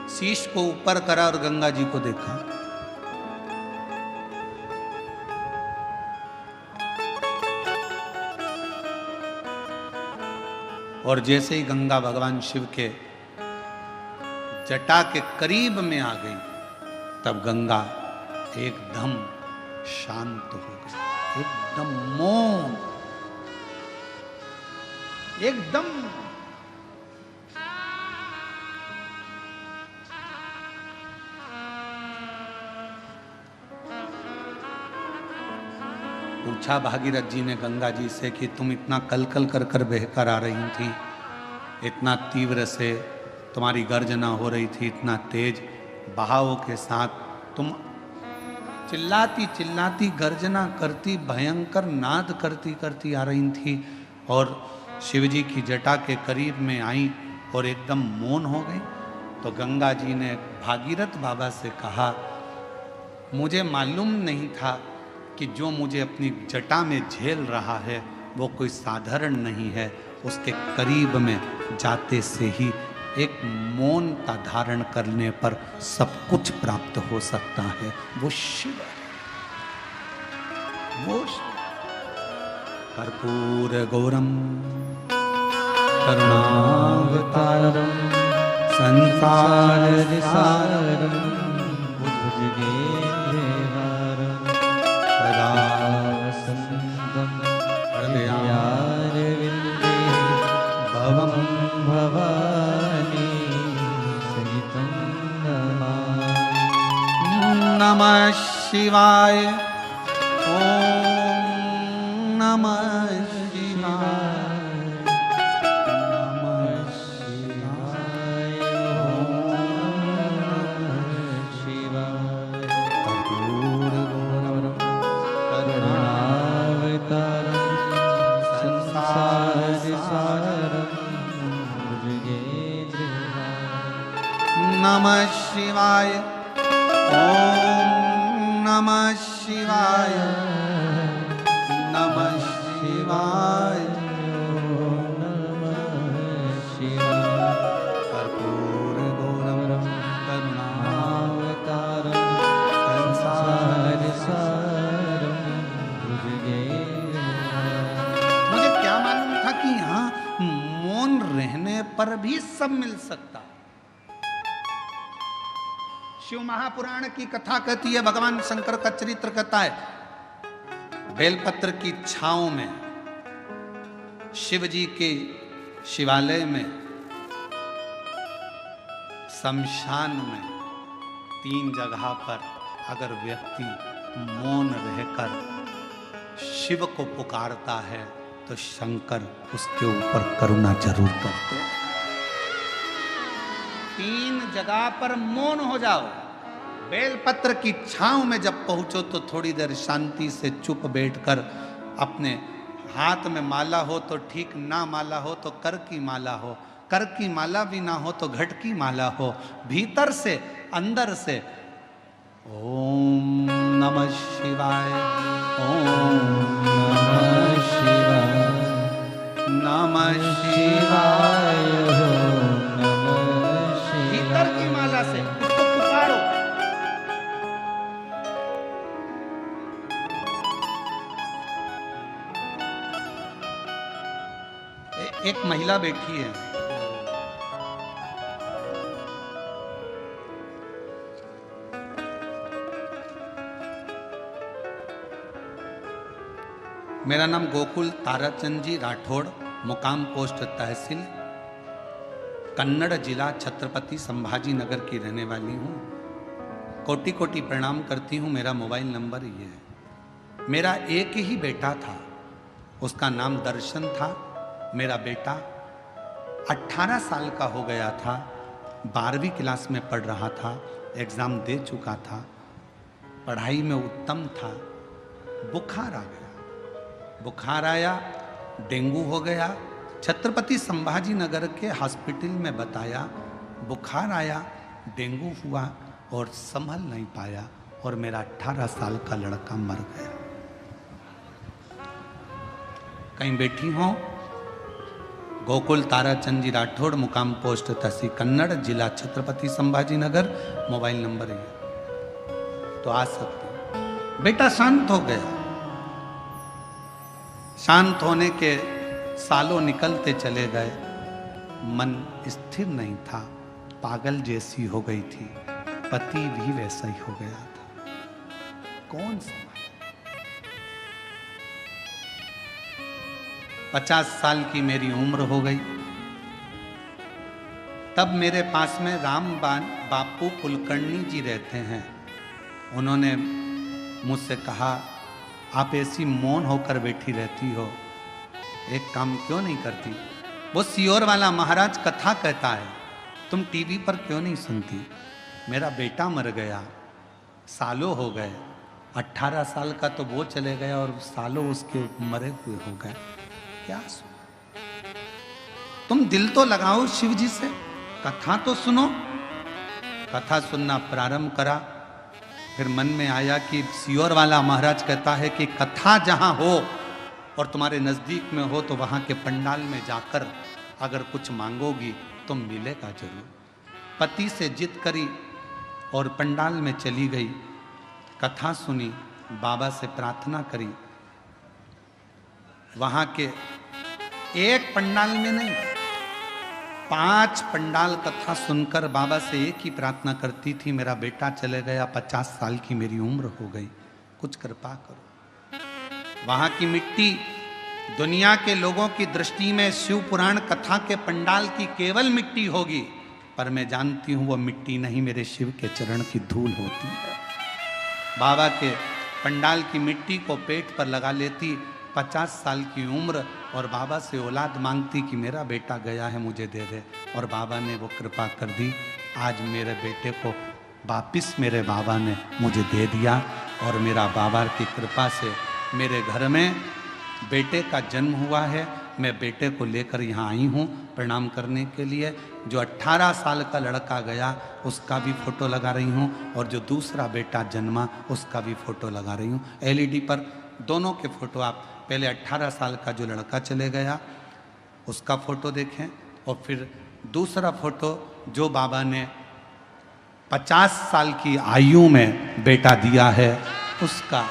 शीश को ऊपर करा और गंगा जी को देखा। और जैसे ही गंगा भगवान शिव के जटा के करीब में आ गई तब गंगा एकदम शांत हो गई, एकदम मौन, एकदम पूछा भागीरथ जी ने गंगा जी से कि तुम इतना कल कल कर कर बहकर आ रही थी, इतना तीव्र से तुम्हारी गर्जना हो रही थी, इतना तेज बहाव के साथ तुम चिल्लाती चिल्लाती गर्जना करती भयंकर नाद करती करती आ रही थी और शिव जी की जटा के करीब में आई और एकदम मौन हो गई। तो गंगा जी ने भागीरथ बाबा से कहा, मुझे मालूम नहीं था कि जो मुझे अपनी जटा में झेल रहा है वो कोई साधारण नहीं है। उसके करीब में जाते से ही एक मौनता धारण करने पर सब कुछ प्राप्त हो सकता है। वो शिव है, वो कर्पूर गौरम करुणावतारम संसार सारम भुजगेन्द्रहारं सदा वसन्तं हृदयारविन्दे भवं भवानी सहितं नमामि। नमः शिवाय। ओम नमः शिवाय। नमः शिवाय। कर्पूर गौरम करुणावतारं संसार सारं भुजगेन्द्रहारं नमः शिवाय। ओम नमः शिवाय। नमः शिवाय। कर्पूर गौरम करुणावतारम संसार सारम मुझे क्या मालूम था कि यहाँ मौन रहने पर भी सब मिल सकता। शिव महापुराण की कथा कहती है, भगवान शंकर का चरित्र कहता है, बेलपत्र की छांव में शिव जी के शिवालय में शमशान में 3 जगह पर अगर व्यक्ति मौन रहकर शिव को पुकारता है तो शंकर उसके ऊपर करुणा जरूर करते हैं। 3 जगह पर मौन हो जाओ। बेलपत्र की छांव में जब पहुंचो तो थोड़ी देर शांति से चुप बैठकर अपने हाथ में माला हो तो ठीक, ना माला हो तो कर की माला हो, कर की माला भी ना हो तो घट की माला हो, भीतर से अंदर से ओम नमः शिवाय। ओम नमः शिवाय। नमः शिवाय। नमः भीतर की माला से उसको पुकारो। एक महिला बैठी है, मेरा नाम गोकुल ताराचंद जी राठौड़, मुकाम पोस्ट तहसील, कन्नड़ जिला छत्रपति संभाजी नगर की रहने वाली हूँ। कोटि कोटि प्रणाम करती हूँ। मेरा मोबाइल नंबर ये है। मेरा एक ही बेटा था, उसका नाम दर्शन था। मेरा बेटा 18 साल का हो गया था, 12वीं क्लास में पढ़ रहा था, एग्ज़ाम दे चुका था, पढ़ाई में उत्तम था। बुखार आ गया, बुखार आया, डेंगू हो गया। छत्रपति संभाजी नगर के हॉस्पिटल में बताया, बुखार आया, डेंगू हुआ और संभल नहीं पाया और मेरा 18 साल का लड़का मर गया। कहीं बैठी हो? गोकुल ताराचंद जी राठौड़, मुकाम पोस्ट तहसील कन्नड़, जिला छत्रपति संभाजी नगर, मोबाइल नंबर है, तो आ सकते। बेटा शांत हो गया। शांत होने के सालों निकलते चले गए, मन स्थिर नहीं था, पागल जैसी हो गई थी, पति भी वैसा ही हो गया था। कौन सा 50 साल की मेरी उम्र हो गई। तब मेरे पास में राम बापू कुलकर्णी जी रहते हैं। उन्होंने मुझसे कहा, आप ऐसी मौन होकर बैठी रहती हो, एक काम क्यों नहीं करती? वो सियोर वाला महाराज कथा कहता है, तुम टीवी पर क्यों नहीं सुनती? मेरा बेटा मर गया, सालों हो गए, 18 साल का तो वो चले गया और सालों उसके मरे हुए हो गए, क्या तुम दिल तो लगाओ शिव जी से, कथा तो सुनो। कथा सुनना प्रारंभ करा, फिर मन में आया कि सियोर वाला महाराज कहता है कि कथा जहां हो और तुम्हारे नजदीक में हो तो वहां के पंडाल में जाकर अगर कुछ मांगोगी तो मिलेगा जरूर। पति से जिद करी और पंडाल में चली गई, कथा सुनी, बाबा से प्रार्थना करी। वहां के एक पंडाल में नहीं, 5 पंडाल कथा सुनकर बाबा से एक ही प्रार्थना करती थी, मेरा बेटा चले गया, 50 साल की मेरी उम्र हो गई, कुछ कृपा करो। वहां की मिट्टी दुनिया के लोगों की दृष्टि में शिव पुराण कथा के पंडाल की केवल मिट्टी होगी, पर मैं जानती हूं वो मिट्टी नहीं, मेरे शिव के चरण की धूल होती है। बाबा के पंडाल की मिट्टी को पेट पर लगा लेती, 50 साल की उम्र, और बाबा से औलाद मांगती कि मेरा बेटा गया है, मुझे दे दे। और बाबा ने वो कृपा कर दी, आज मेरे बेटे को वापिस मेरे बाबा ने मुझे दे दिया। और मेरा बाबा की कृपा से मेरे घर में बेटे का जन्म हुआ है। मैं बेटे को लेकर यहाँ आई हूँ प्रणाम करने के लिए। जो 18 साल का लड़का गया उसका भी फोटो लगा रही हूँ, और जो दूसरा बेटा जन्मा उसका भी फोटो लगा रही हूँ। LED पर दोनों के फोटो, आप पहले 18 साल का जो लड़का चले गया उसका फोटो देखें, और फिर दूसरा फोटो जो बाबा ने 50 साल की आयु में बेटा दिया है उसका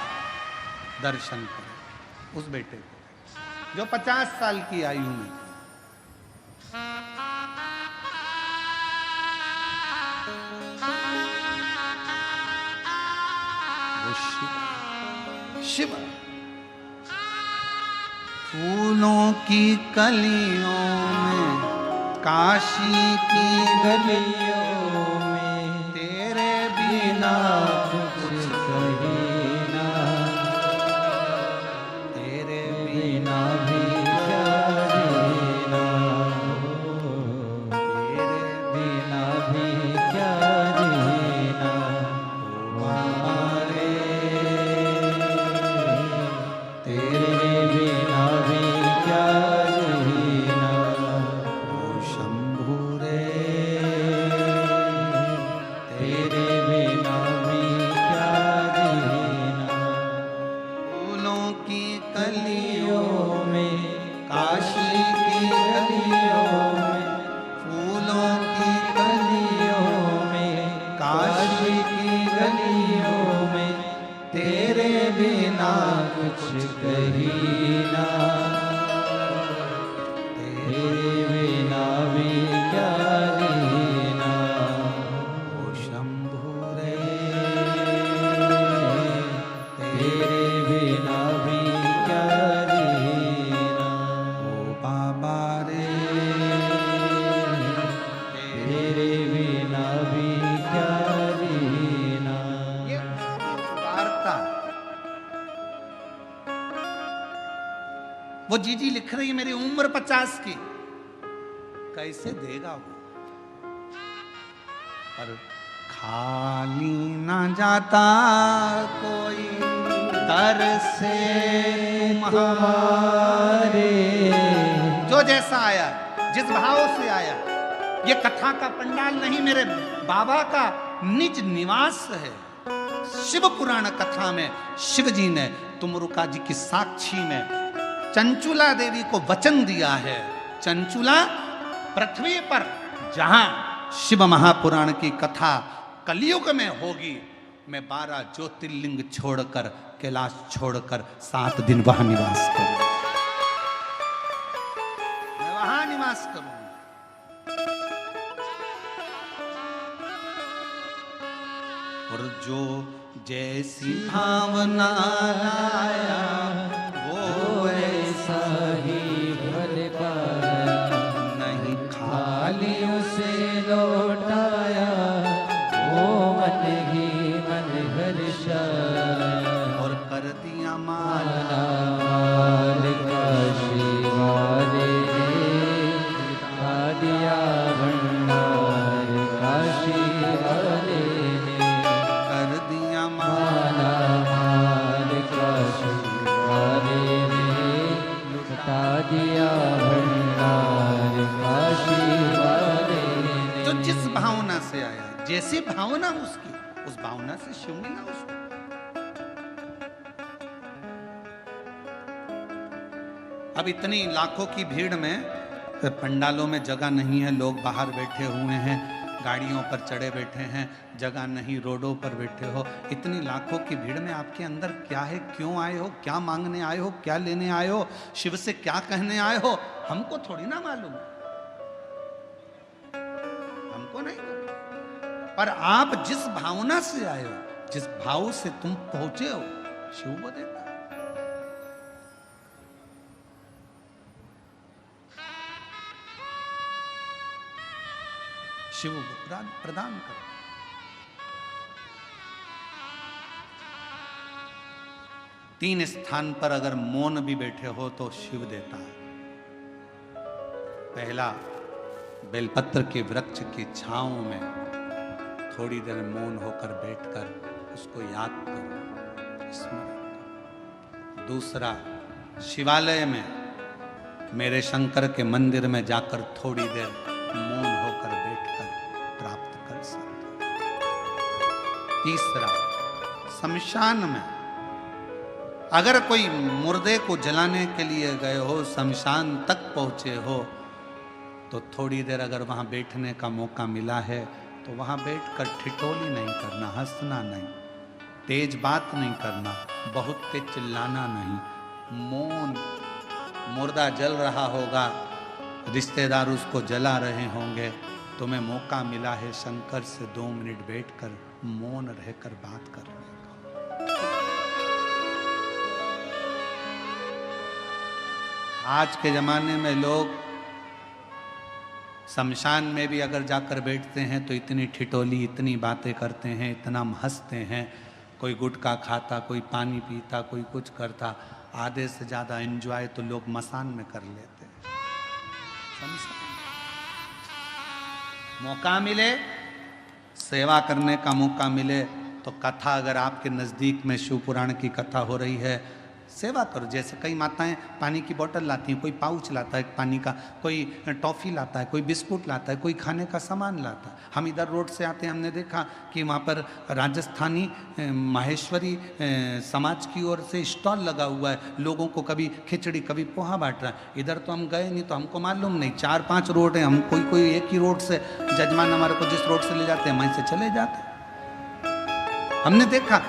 दर्शन करें। उस बेटे को जो 50 साल की आयु में, वो शिव फूलों की कलियों में, काशी की गलियों में, तेरे बिना कुछ कहीं ना, तेरे बिना भी क्या जीना, तेरे बिना भी क्या जीना, हमारे तेरे बिना भी क्या जीना, ओ शंभू रे, तेरे बिना भी क्या जीना। फूलों की गलियों में, काशी की गलियों में, फूलों की गलियों में, काशी की गलियों में, तेरे बिना कुछ कहीं ना, तेरे बिना भी क्या जीना, ओ शंभू रे, तेरे बिना भी क्या जीना, ओ बाबा रे, तेरे बिना भी क्या जीना। ये वार्ता वो जीजी लिख रही है, मेरी उम्र 50 की, कैसे देगा वो? पर खाली ना जाता कोई दर से तुम्हारे, जो जैसा आया, जिस भाव से आया। ये कथा का पंडाल नहीं, मेरे बाबा का निज निवास है। शिव पुराण कथा में शिव जी ने तुमरुका जी की साक्षी में चंचुला देवी को वचन दिया है। चंचुला पृथ्वी पर जहां शिव महापुराण की कथा कलयुग में होगी, मैं 12 ज्योतिर्लिंग छोड़कर, कैलाश छोड़कर 7 दिन वहां निवास करूंगा, मैं वहां निवास करूंगा। और जो जैसी भावना लाया वो ऐसा ही भर पाया, नहीं खाली उसे लौटाया, वो मन ही मन हर्षाया, और कर दिया माला माल का शिवाले खा दिया भंडार काशी वाले ने, कर दिया माला माला माल का शिवाले ने लुटा से आया है, जैसी भावना उसकी, उस भावना से शिव मिला उसको। अब इतनी लाखों की भीड़ में पंडालों में जगह नहीं है, लोग बाहर बैठे हुए हैं, गाड़ियों पर चढ़े बैठे हैं, जगह नहीं, रोडों पर बैठे हो। इतनी लाखों की भीड़ में आपके अंदर क्या है, क्यों आए हो, क्या मांगने आए हो, क्या लेने आए हो, शिव से क्या कहने आए हो, हमको थोड़ी ना मालूम, हमको नहीं मालूम। पर आप जिस भावना से आए हो, जिस भाव से तुम पहुंचे हो, शिव को देता है। शिव प्रदान कर। तीन स्थान पर अगर मौन भी बैठे हो तो शिव देता है। पहला, बेलपत्र के वृक्ष की छांव में थोड़ी देर मौन होकर बैठकर उसको याद करो, स्मरण करो। दूसरा, शिवालय में मेरे शंकर के मंदिर में जाकर थोड़ी देर मौन होकर बैठकर प्राप्त कर सकते। तीसरा, शमशान में अगर कोई मुर्दे को जलाने के लिए गए हो, शमशान तक पहुंचे हो, तो थोड़ी देर अगर वहां बैठने का मौका मिला है तो वहां बैठकर ठिठोली नहीं करना, हंसना नहीं, तेज बात नहीं करना, बहुत तेज चिल्लाना नहीं, मौन। मुर्दा जल रहा होगा, रिश्तेदार उसको जला रहे होंगे, तुम्हें मौका मिला है शंकर से 2 मिनट बैठकर मौन रहकर बात करने का। आज के जमाने में लोग शमशान में भी अगर जाकर बैठते हैं तो इतनी ठिठोली, इतनी बातें करते हैं, इतना हंसते हैं। कोई गुटखा खाता, कोई पानी पीता, कोई कुछ करता। आधे से ज़्यादा एंजॉय तो लोग मसान में कर लेते हैं। मौका मिले, सेवा करने का मौका मिले तो कथा, अगर आपके नज़दीक में शिव पुराण की कथा हो रही है, सेवा करो। जैसे कई माताएं पानी की बोतल लाती हैं, कोई पाउच लाता है पानी का, कोई टॉफ़ी लाता है, कोई बिस्कुट लाता है, कोई खाने का सामान लाता है। हम इधर रोड से आते हैं, हमने देखा कि वहाँ पर राजस्थानी माहेश्वरी समाज की ओर से स्टॉल लगा हुआ है, लोगों को कभी खिचड़ी कभी पोहा बांट रहा है। इधर तो हम गए नहीं तो हमको मालूम नहीं, 4-5 रोड हैं, हम कोई एक ही रोड से, जजमान हमारे को जिस रोड से ले जाते हैं वहीं से चले जाते हैं। हमने देखा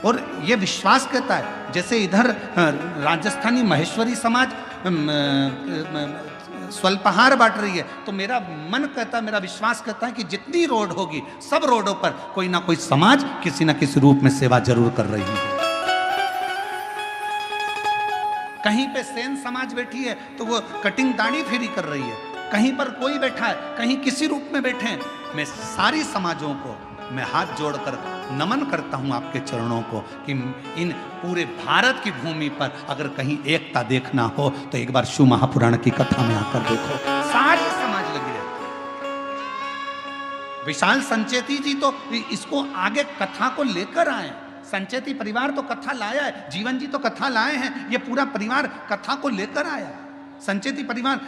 और ये विश्वास कहता है, जैसे इधर राजस्थानी महेश्वरी समाज स्वल्पहार बांट रही है, तो मेरा मन कहता है, मेरा विश्वास कहता है कि जितनी रोड होगी सब रोडों पर कोई ना कोई समाज किसी ना किसी रूप में सेवा जरूर कर रही है। कहीं पे सेन समाज बैठी है तो वो कटिंग दाढ़ी फेरी कर रही है, कहीं पर कोई बैठा है, कहीं किसी रूप में बैठे हैं। मैं सारी समाजों को मैं हाथ जोड़कर नमन करता हूं आपके चरणों को कि इन पूरे भारत की भूमि पर अगर कहीं एकता देखना हो तो एक बार शिव महापुराण की कथा में आकर देखो, सारी समाज लगी रहती है। विशाल संचेती जी तो इसको आगे कथा को लेकर आए, संचेती परिवार तो कथा लाया है, जीवन जी तो कथा लाए हैं, ये पूरा परिवार कथा को लेकर आया। संचेती परिवार,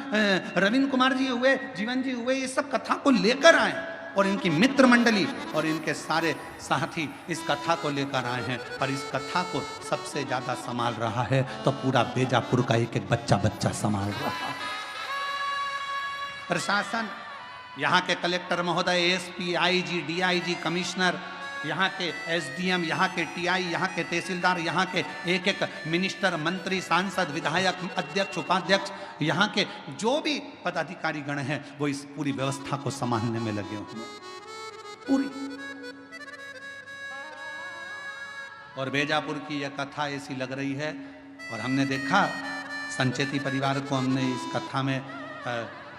रविंद्र कुमार जी हुए, जीवन जी हुए, ये सब कथा को लेकर आए और इनकी मित्र मंडली और इनके सारे साथी इस कथा को लेकर आए हैं। पर इस कथा को सबसे ज्यादा संभाल रहा है तो पूरा बेजापुर का एक एक बच्चा संभाल रहा है। प्रशासन, यहाँ के कलेक्टर महोदय, एसपी, आईजी, डीआईजी, कमिश्नर, यहाँ के एसडीएम, यहाँ के टीआई, यहाँ के तहसीलदार, यहाँ के एक एक मिनिस्टर, मंत्री, सांसद, विधायक, अध्यक्ष, उपाध्यक्ष, यहाँ के जो भी पदाधिकारी गण हैं वो इस पूरी व्यवस्था को संभालने में लगे हुए पूरी। और बेजापुर की यह कथा ऐसी लग रही है और हमने देखा संचेती परिवार को, हमने इस कथा में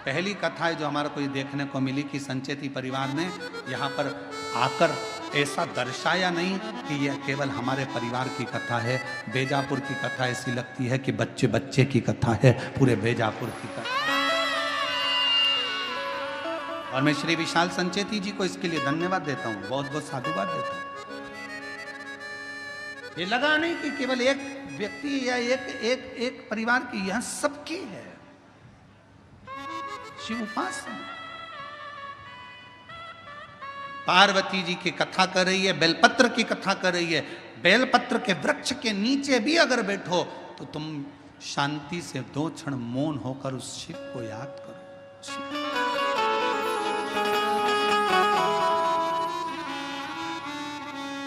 पहली कथा है जो हमारे को ये देखने को मिली कि संचेती परिवार ने यहाँ पर आकर ऐसा दर्शाया नहीं कि यह केवल हमारे परिवार की कथा है। बेजापुर की कथा ऐसी लगती है कि बच्चे बच्चे की कथा है, पूरे बेजापुर की कथा। और मैं श्री विशाल संचेती जी को इसके लिए धन्यवाद देता हूँ, बहुत बहुत साधुवाद देता हूँ। ये लगा नहीं कि केवल एक व्यक्ति या एक परिवार की, यह सबकी है। शिव उपासना पार्वती जी की कथा कर रही है, बेलपत्र की कथा कर रही है। बेलपत्र के वृक्ष के नीचे भी अगर बैठो तो तुम शांति से 2 क्षण मौन होकर उस शिव को याद करो।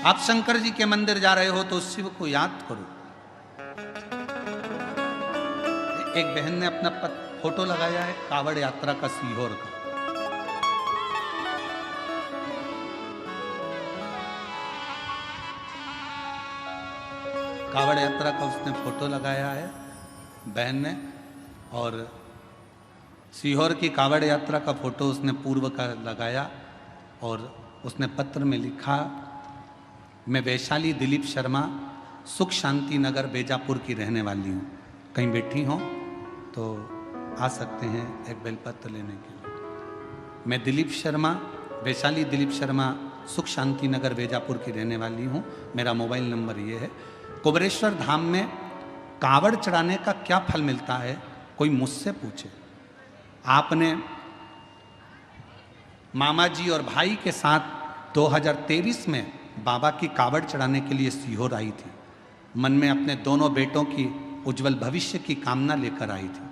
आप शंकर जी के मंदिर जा रहे हो तो उस शिव को याद करो। एक बहन ने अपना फोटो लगाया है कावड़ यात्रा का, सीहोर का। कावड़ यात्रा का उसने फोटो लगाया है बहन ने, और सीहोर की कावड़ यात्रा का फोटो उसने पूर्व का लगाया, और उसने पत्र में लिखा, मैं वैशाली दिलीप शर्मा, सुख शांति नगर बेजापुर की रहने वाली हूँ। कहीं बैठी हो तो आ सकते हैं एक बेलपत्र लेने के लिए। मैं दिलीप शर्मा, वैशाली दिलीप शर्मा, सुख शांति नगर बेजापुर की रहने वाली हूँ। मेरा मोबाइल नंबर ये है। कुबेरेश्वर धाम में कावड़ चढ़ाने का क्या फल मिलता है, कोई मुझसे पूछे। आपने मामा जी और भाई के साथ 2023 में बाबा की कावड़ चढ़ाने के लिए सीहोर आई थी। मन में अपने दोनों बेटों की उज्जवल भविष्य की कामना लेकर आई थी।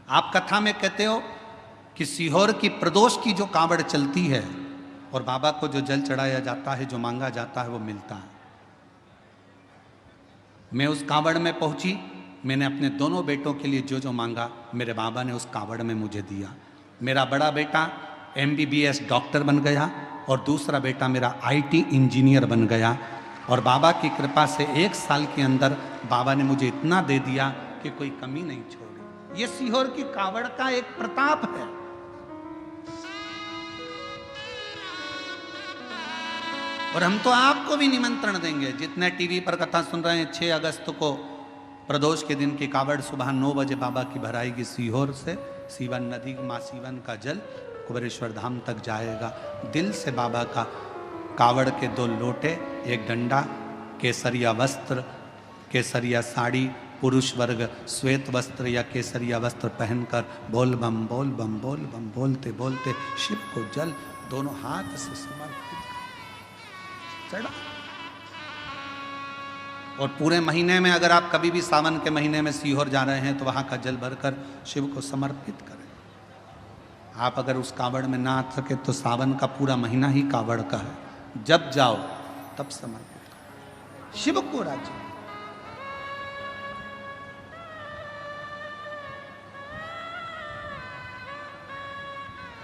आप कथा में कहते हो कि सीहोर की प्रदोष की जो कावड़ चलती है और बाबा को जो जल चढ़ाया जाता है, जो मांगा जाता है, वो मिलता है। मैं उस कावड़ में पहुंची, मैंने अपने दोनों बेटों के लिए जो जो मांगा मेरे बाबा ने उस कावड़ में मुझे दिया। मेरा बड़ा बेटा MBBS डॉक्टर बन गया और दूसरा बेटा मेरा IT इंजीनियर बन गया, और बाबा की कृपा से 1 साल के अंदर बाबा ने मुझे इतना दे दिया कि कोई कमी नहीं छोड़ी। ये सीहोर की कावड़ का एक प्रताप है। और हम तो आपको भी निमंत्रण देंगे, जितने टीवी पर कथा सुन रहे हैं। 6 अगस्त को प्रदोष के दिन की कावड़ सुबह 9 बजे बाबा की भराएगी सीहोर से। सीवन नदी, माँ सीवन का जल कुबेरेश्वर धाम तक जाएगा। दिल से बाबा का कावड़ के 2 लोटे, 1 डंडा, केसरिया वस्त्र, केसरिया साड़ी, पुरुष वर्ग श्वेत वस्त्र या केसरिया वस्त्र पहनकर बोल बम बोल बम बोल बम बोलते बोलते शिव को जल दोनों हाथ से समर्पित चढ़ा। और पूरे महीने में अगर आप कभी भी सावन के महीने में सीहोर जा रहे हैं तो वहां का जल भरकर शिव को समर्पित करें। आप अगर उस कावड़ में ना आ सके तो सावन का पूरा महीना ही कावड़ का है, जब जाओ तब समर्पित करो शिव को राज्य।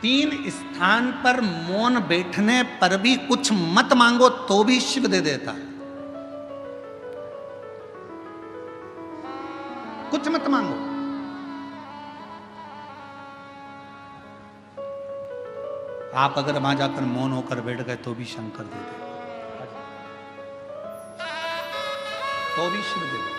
तीन स्थान पर मौन बैठने पर भी कुछ मत मांगो तो भी शिव दे देता है। कुछ मत मांगो, आप अगर वहां जाकर मौन होकर बैठ गए तो भी शंकर दे देगा, तो भी शिव दे देगा।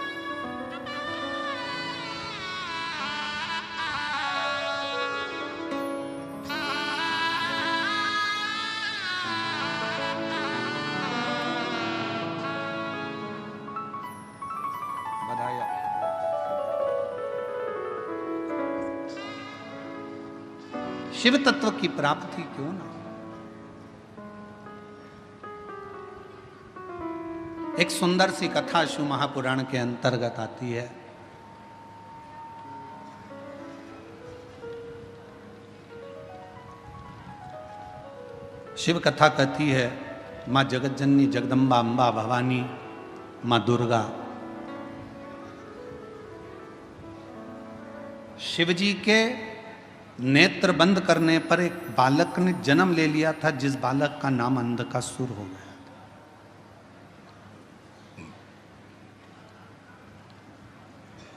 शिव तत्व की प्राप्ति क्यों ना। एक सुंदर सी कथा शिव महापुराण के अंतर्गत आती है। शिव कथा कहती है, मां जगतजननी जगदम्बा अंबा भवानी मां दुर्गा शिवजी के नेत्र बंद करने पर एक बालक ने जन्म ले लिया था, जिस बालक का नाम अंधकासुर हो गया था।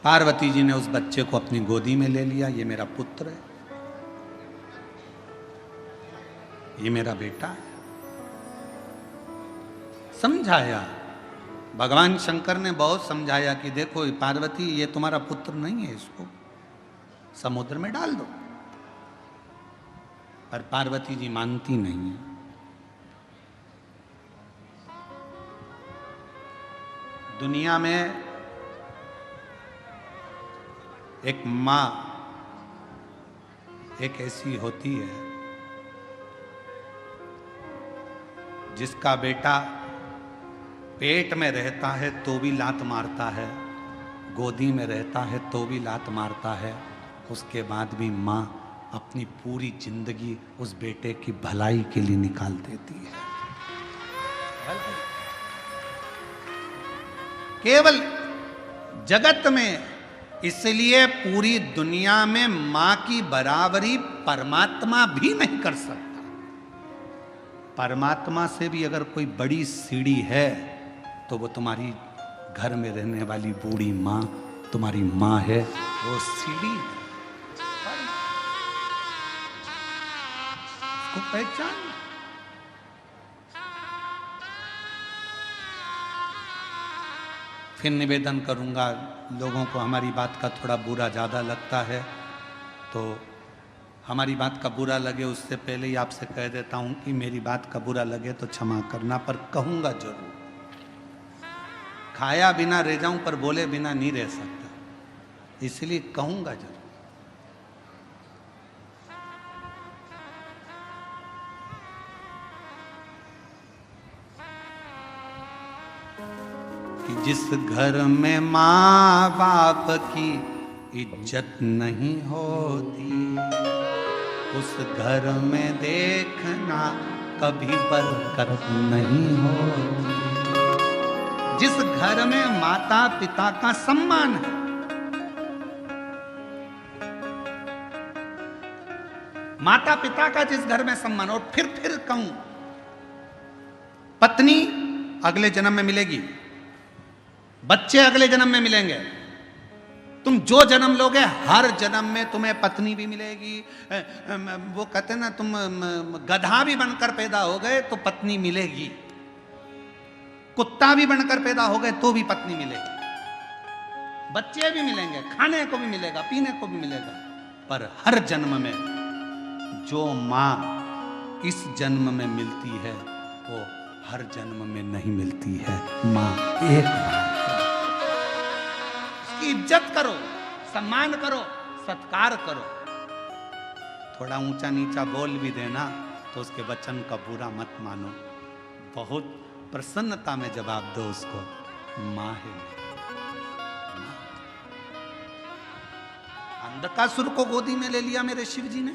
पार्वती जी ने उस बच्चे को अपनी गोदी में ले लिया। ये मेरा पुत्र है, ये मेरा बेटा है। समझाया, भगवान शंकर ने बहुत समझाया कि देखो पार्वती, ये तुम्हारा पुत्र नहीं है, इसको समुद्र में डाल दो। पर पार्वती जी मानती नहीं है। दुनिया में एक मां एक ऐसी होती है जिसका बेटा पेट में रहता है तो भी लात मारता है, गोदी में रहता है तो भी लात मारता है, उसके बाद भी माँ अपनी पूरी जिंदगी उस बेटे की भलाई के लिए निकाल देती है। केवल जगत में, इसलिए पूरी दुनिया में मां की बराबरी परमात्मा भी नहीं कर सकता। परमात्मा से भी अगर कोई बड़ी सीढ़ी है तो वो तुम्हारी घर में रहने वाली बूढ़ी मां, तुम्हारी मां है, वो सीढ़ी है। उसको पहचान। फिर निवेदन करूंगा, लोगों को हमारी बात का थोड़ा बुरा ज़्यादा लगता है तो हमारी बात का बुरा लगे उससे पहले ही आपसे कह देता हूं कि मेरी बात का बुरा लगे तो क्षमा करना, पर कहूंगा जरूर। खाया बिना रह जाऊं पर बोले बिना नहीं रह सकता, इसलिए कहूंगा जरूर। कि जिस घर में माँ बाप की इज्जत नहीं होती, उस घर में देखना कभी बरकत नहीं होती। जिस घर में माता पिता का सम्मान है, माता पिता का जिस घर में सम्मान, और फिर कहूं, पत्नी अगले जन्म में मिलेगी, बच्चे अगले जन्म में मिलेंगे, तुम जो जन्म लोगे हर जन्म में तुम्हें पत्नी भी मिलेगी। वो कहते हैं ना, तुम गधा भी बनकर पैदा हो गए तो पत्नी मिलेगी, कुत्ता भी बनकर पैदा हो गए तो भी पत्नी मिलेगी, बच्चे भी मिलेंगे, खाने को भी मिलेगा, पीने को भी मिलेगा। पर हर जन्म में जो मां इस जन्म में मिलती है वो हर जन्म में नहीं मिलती है। मां एक बार, उसकी इज्जत करो, सम्मान करो, सत्कार करो। थोड़ा ऊंचा नीचा बोल भी देना तो उसके वचन का बुरा मत मानो, बहुत प्रसन्नता में जवाब दो उसको, मां है। अंधकासुर को गोदी में ले लिया मेरे शिव जी ने,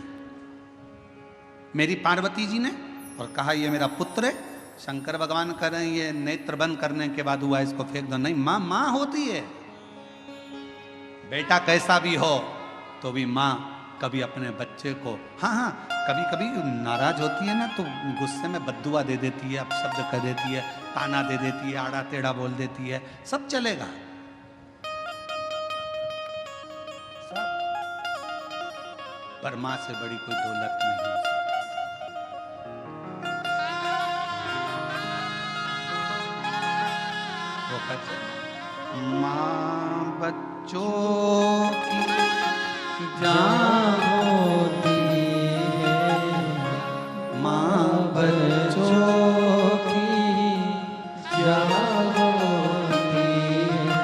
मेरी पार्वती जी ने, और कहा ये मेरा पुत्र है। शंकर भगवान कह रहे हैं ये नेत्र बंद करने के बाद हुआ, इसको फेंक दो। नहीं, मां मां होती है। बेटा कैसा भी हो तो भी मां कभी अपने बच्चे को, हाँ कभी कभी नाराज होती है ना तो गुस्से में बद्दुआ दे देती है, अपशब्द कह देती है, ताना दे देती है, आड़ा टेढ़ा बोल देती है, सब चलेगा। पर मां से बड़ी कोई दौलत नहीं है। वो कहते मां बच्चों की जान होती है, मां बच्चों की जान होती है।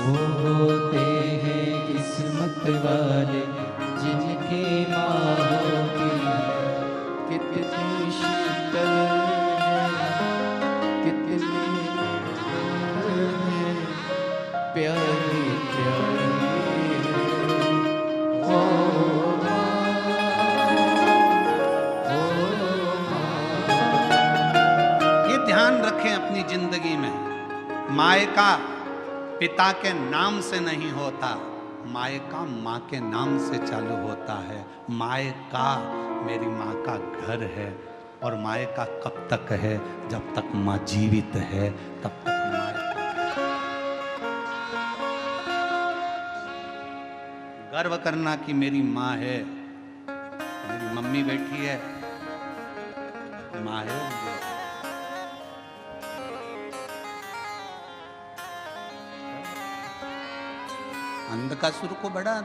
वो होते हैं किस्मत वाले जिनकी माँ होती है। कितनी शीतल कितनी प्यारी प्यारी वो ये ध्यान रखें अपनी जिंदगी में, मायका पिता के नाम से नहीं होता, मायका माँ के नाम से चालू होता है। मायका मेरी माँ का घर है, और मायका कब तक है? जब तक माँ जीवित है तब तक मायका। गर्व करना कि मेरी माँ है, मेरी मम्मी बैठी है, माँ है। अंधकासुर को बड़ा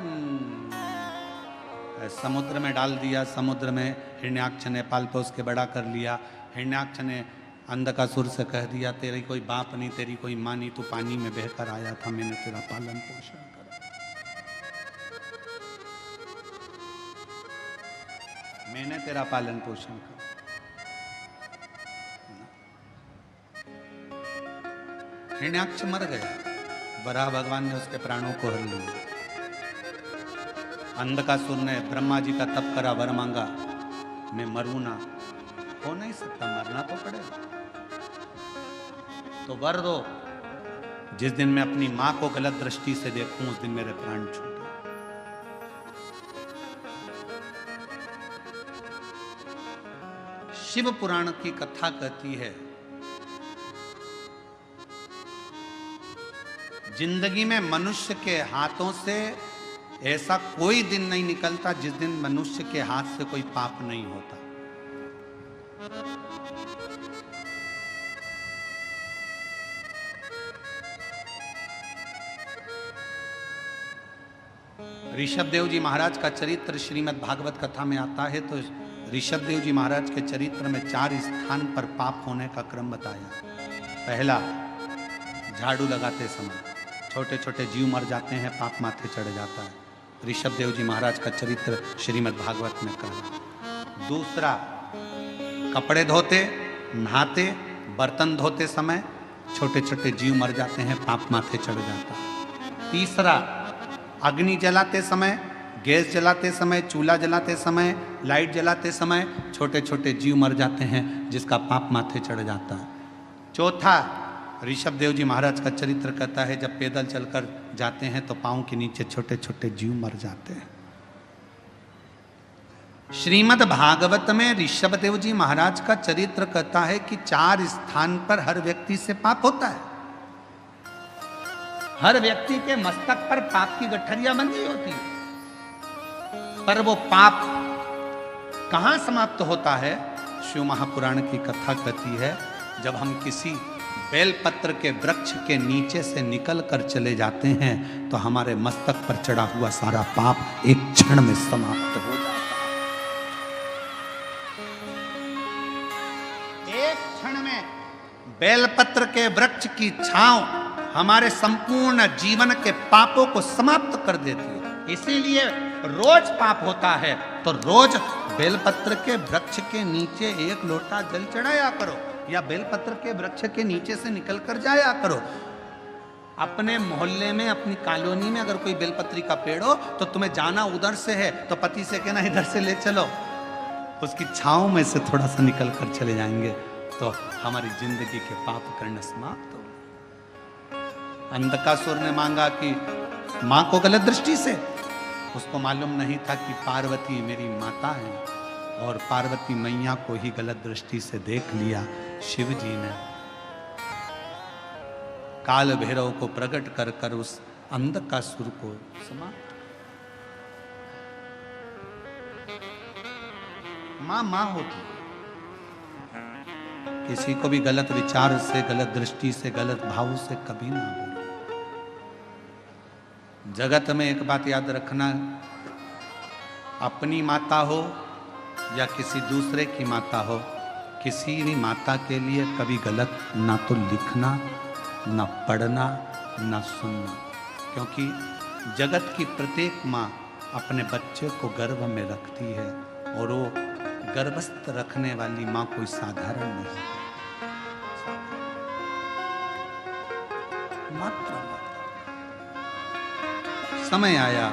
समुद्र में डाल दिया, समुद्र में हिरण्याक्ष ने पाल पोस के बड़ा कर लिया। हिरण्याक्ष ने अंधकासुर से कह दिया तेरी कोई बाप नहीं, तेरी कोई माँ नहीं, तू पानी में बहकर आया था, मैंने तेरा पालन पोषण करा, मैंने तेरा पालन पोषण करा। हिरण्याक्ष मर गया, वराह भगवान ने उसके प्राणों को हर लिया। अंधकासुर ने ब्रह्मा जी का तप करा, वर मांगा, मैं मरूं ना, हो नहीं सकता, मरना तो पड़ेगा, तो वर दो, जिस दिन मैं अपनी मां को गलत दृष्टि से देखूं उस दिन मेरे प्राण छूटे। शिव पुराण की कथा कहती है, जिंदगी में मनुष्य के हाथों से ऐसा कोई दिन नहीं निकलता जिस दिन मनुष्य के हाथ से कोई पाप नहीं होता। ऋषभदेव जी महाराज का चरित्र श्रीमद् भागवत कथा में आता है, तो ऋषभदेव जी महाराज के चरित्र में 4 स्थान पर पाप होने का क्रम बताया। पहला, झाड़ू लगाते समय छोटे छोटे जीव मर जाते हैं, पाप माथे चढ़ जाता है। ऋषभदेव जी महाराज का चरित्र श्रीमद् भागवत में कहा। दूसरा, कपड़े धोते, नहाते, बर्तन धोते समय छोटे छोटे जीव मर जाते हैं, पाप माथे चढ़ जाता है। तीसरा, अग्नि जलाते समय, गैस जलाते समय, चूल्हा जलाते समय, लाइट जलाते समय छोटे छोटे जीव मर जाते हैं, जिसका पाप माथे चढ़ जाता है। चौथा, ऋषभदेव जी महाराज का चरित्र कहता है, जब पैदल चलकर जाते हैं तो पांव के नीचे छोटे छोटे जीव मर जाते हैं। श्रीमद् भागवत में ऋषभदेव जी महाराज का चरित्र कहता है कि 4 स्थान पर हर व्यक्ति से पाप होता है। हर व्यक्ति के मस्तक पर पाप की गठरियां बंधी होती है, पर वो पाप कहां समाप्त होता है? शिव महापुराण की कथा कहती है, जब हम किसी बेलपत्र के वृक्ष के नीचे से निकल कर चले जाते हैं तो हमारे मस्तक पर चढ़ा हुआ सारा पाप एक क्षण में समाप्त हो जाता है। एक क्षण में बेलपत्र के वृक्ष की छांव हमारे संपूर्ण जीवन के पापों को समाप्त कर देती है। इसीलिए रोज पाप होता है तो रोज बेलपत्र के वृक्ष के नीचे 1 लोटा जल चढ़ाया करो, या बेलपत्र के वृक्ष के नीचे से निकलकर जाया करो। अपने मोहल्ले में, अपनी कॉलोनी में अगर कोई बेलपत्री का पेड़ हो तो तुम्हें जाना उधर से है तो पति से कहना इधर से ले चलो, उसकी छांव में से थोड़ा सा निकल कर चले जाएंगे तो हमारी जिंदगी के पाप करना समाप्त हो। अंधकासुर ने मांगा कि मां को गलत दृष्टि से, उसको मालूम नहीं था कि पार्वती मेरी माता है, और पार्वती मैया को ही गलत दृष्टि से देख लिया। शिव जी ने काल भैरव को प्रकट कर कर उस अंधकासुर को समाप्त। मां होती, किसी को भी गलत विचार से, गलत दृष्टि से, गलत भाव से कभी ना बोलो। जगत में एक बात याद रखना, अपनी माता हो या किसी दूसरे की माता हो, किसी भी माता के लिए कभी गलत ना तो लिखना, ना पढ़ना, ना सुनना, क्योंकि जगत की प्रत्येक माँ अपने बच्चे को गर्भ में रखती है, और वो गर्भस्थ रखने वाली माँ कोई साधारण नहीं है। मात्र समय आया,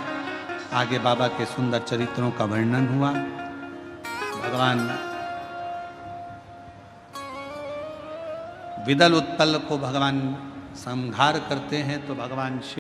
आगे बाबा के सुंदर चरित्रों का वर्णन हुआ। भगवान विदल उत्पल को भगवान संहार करते हैं तो भगवान शिव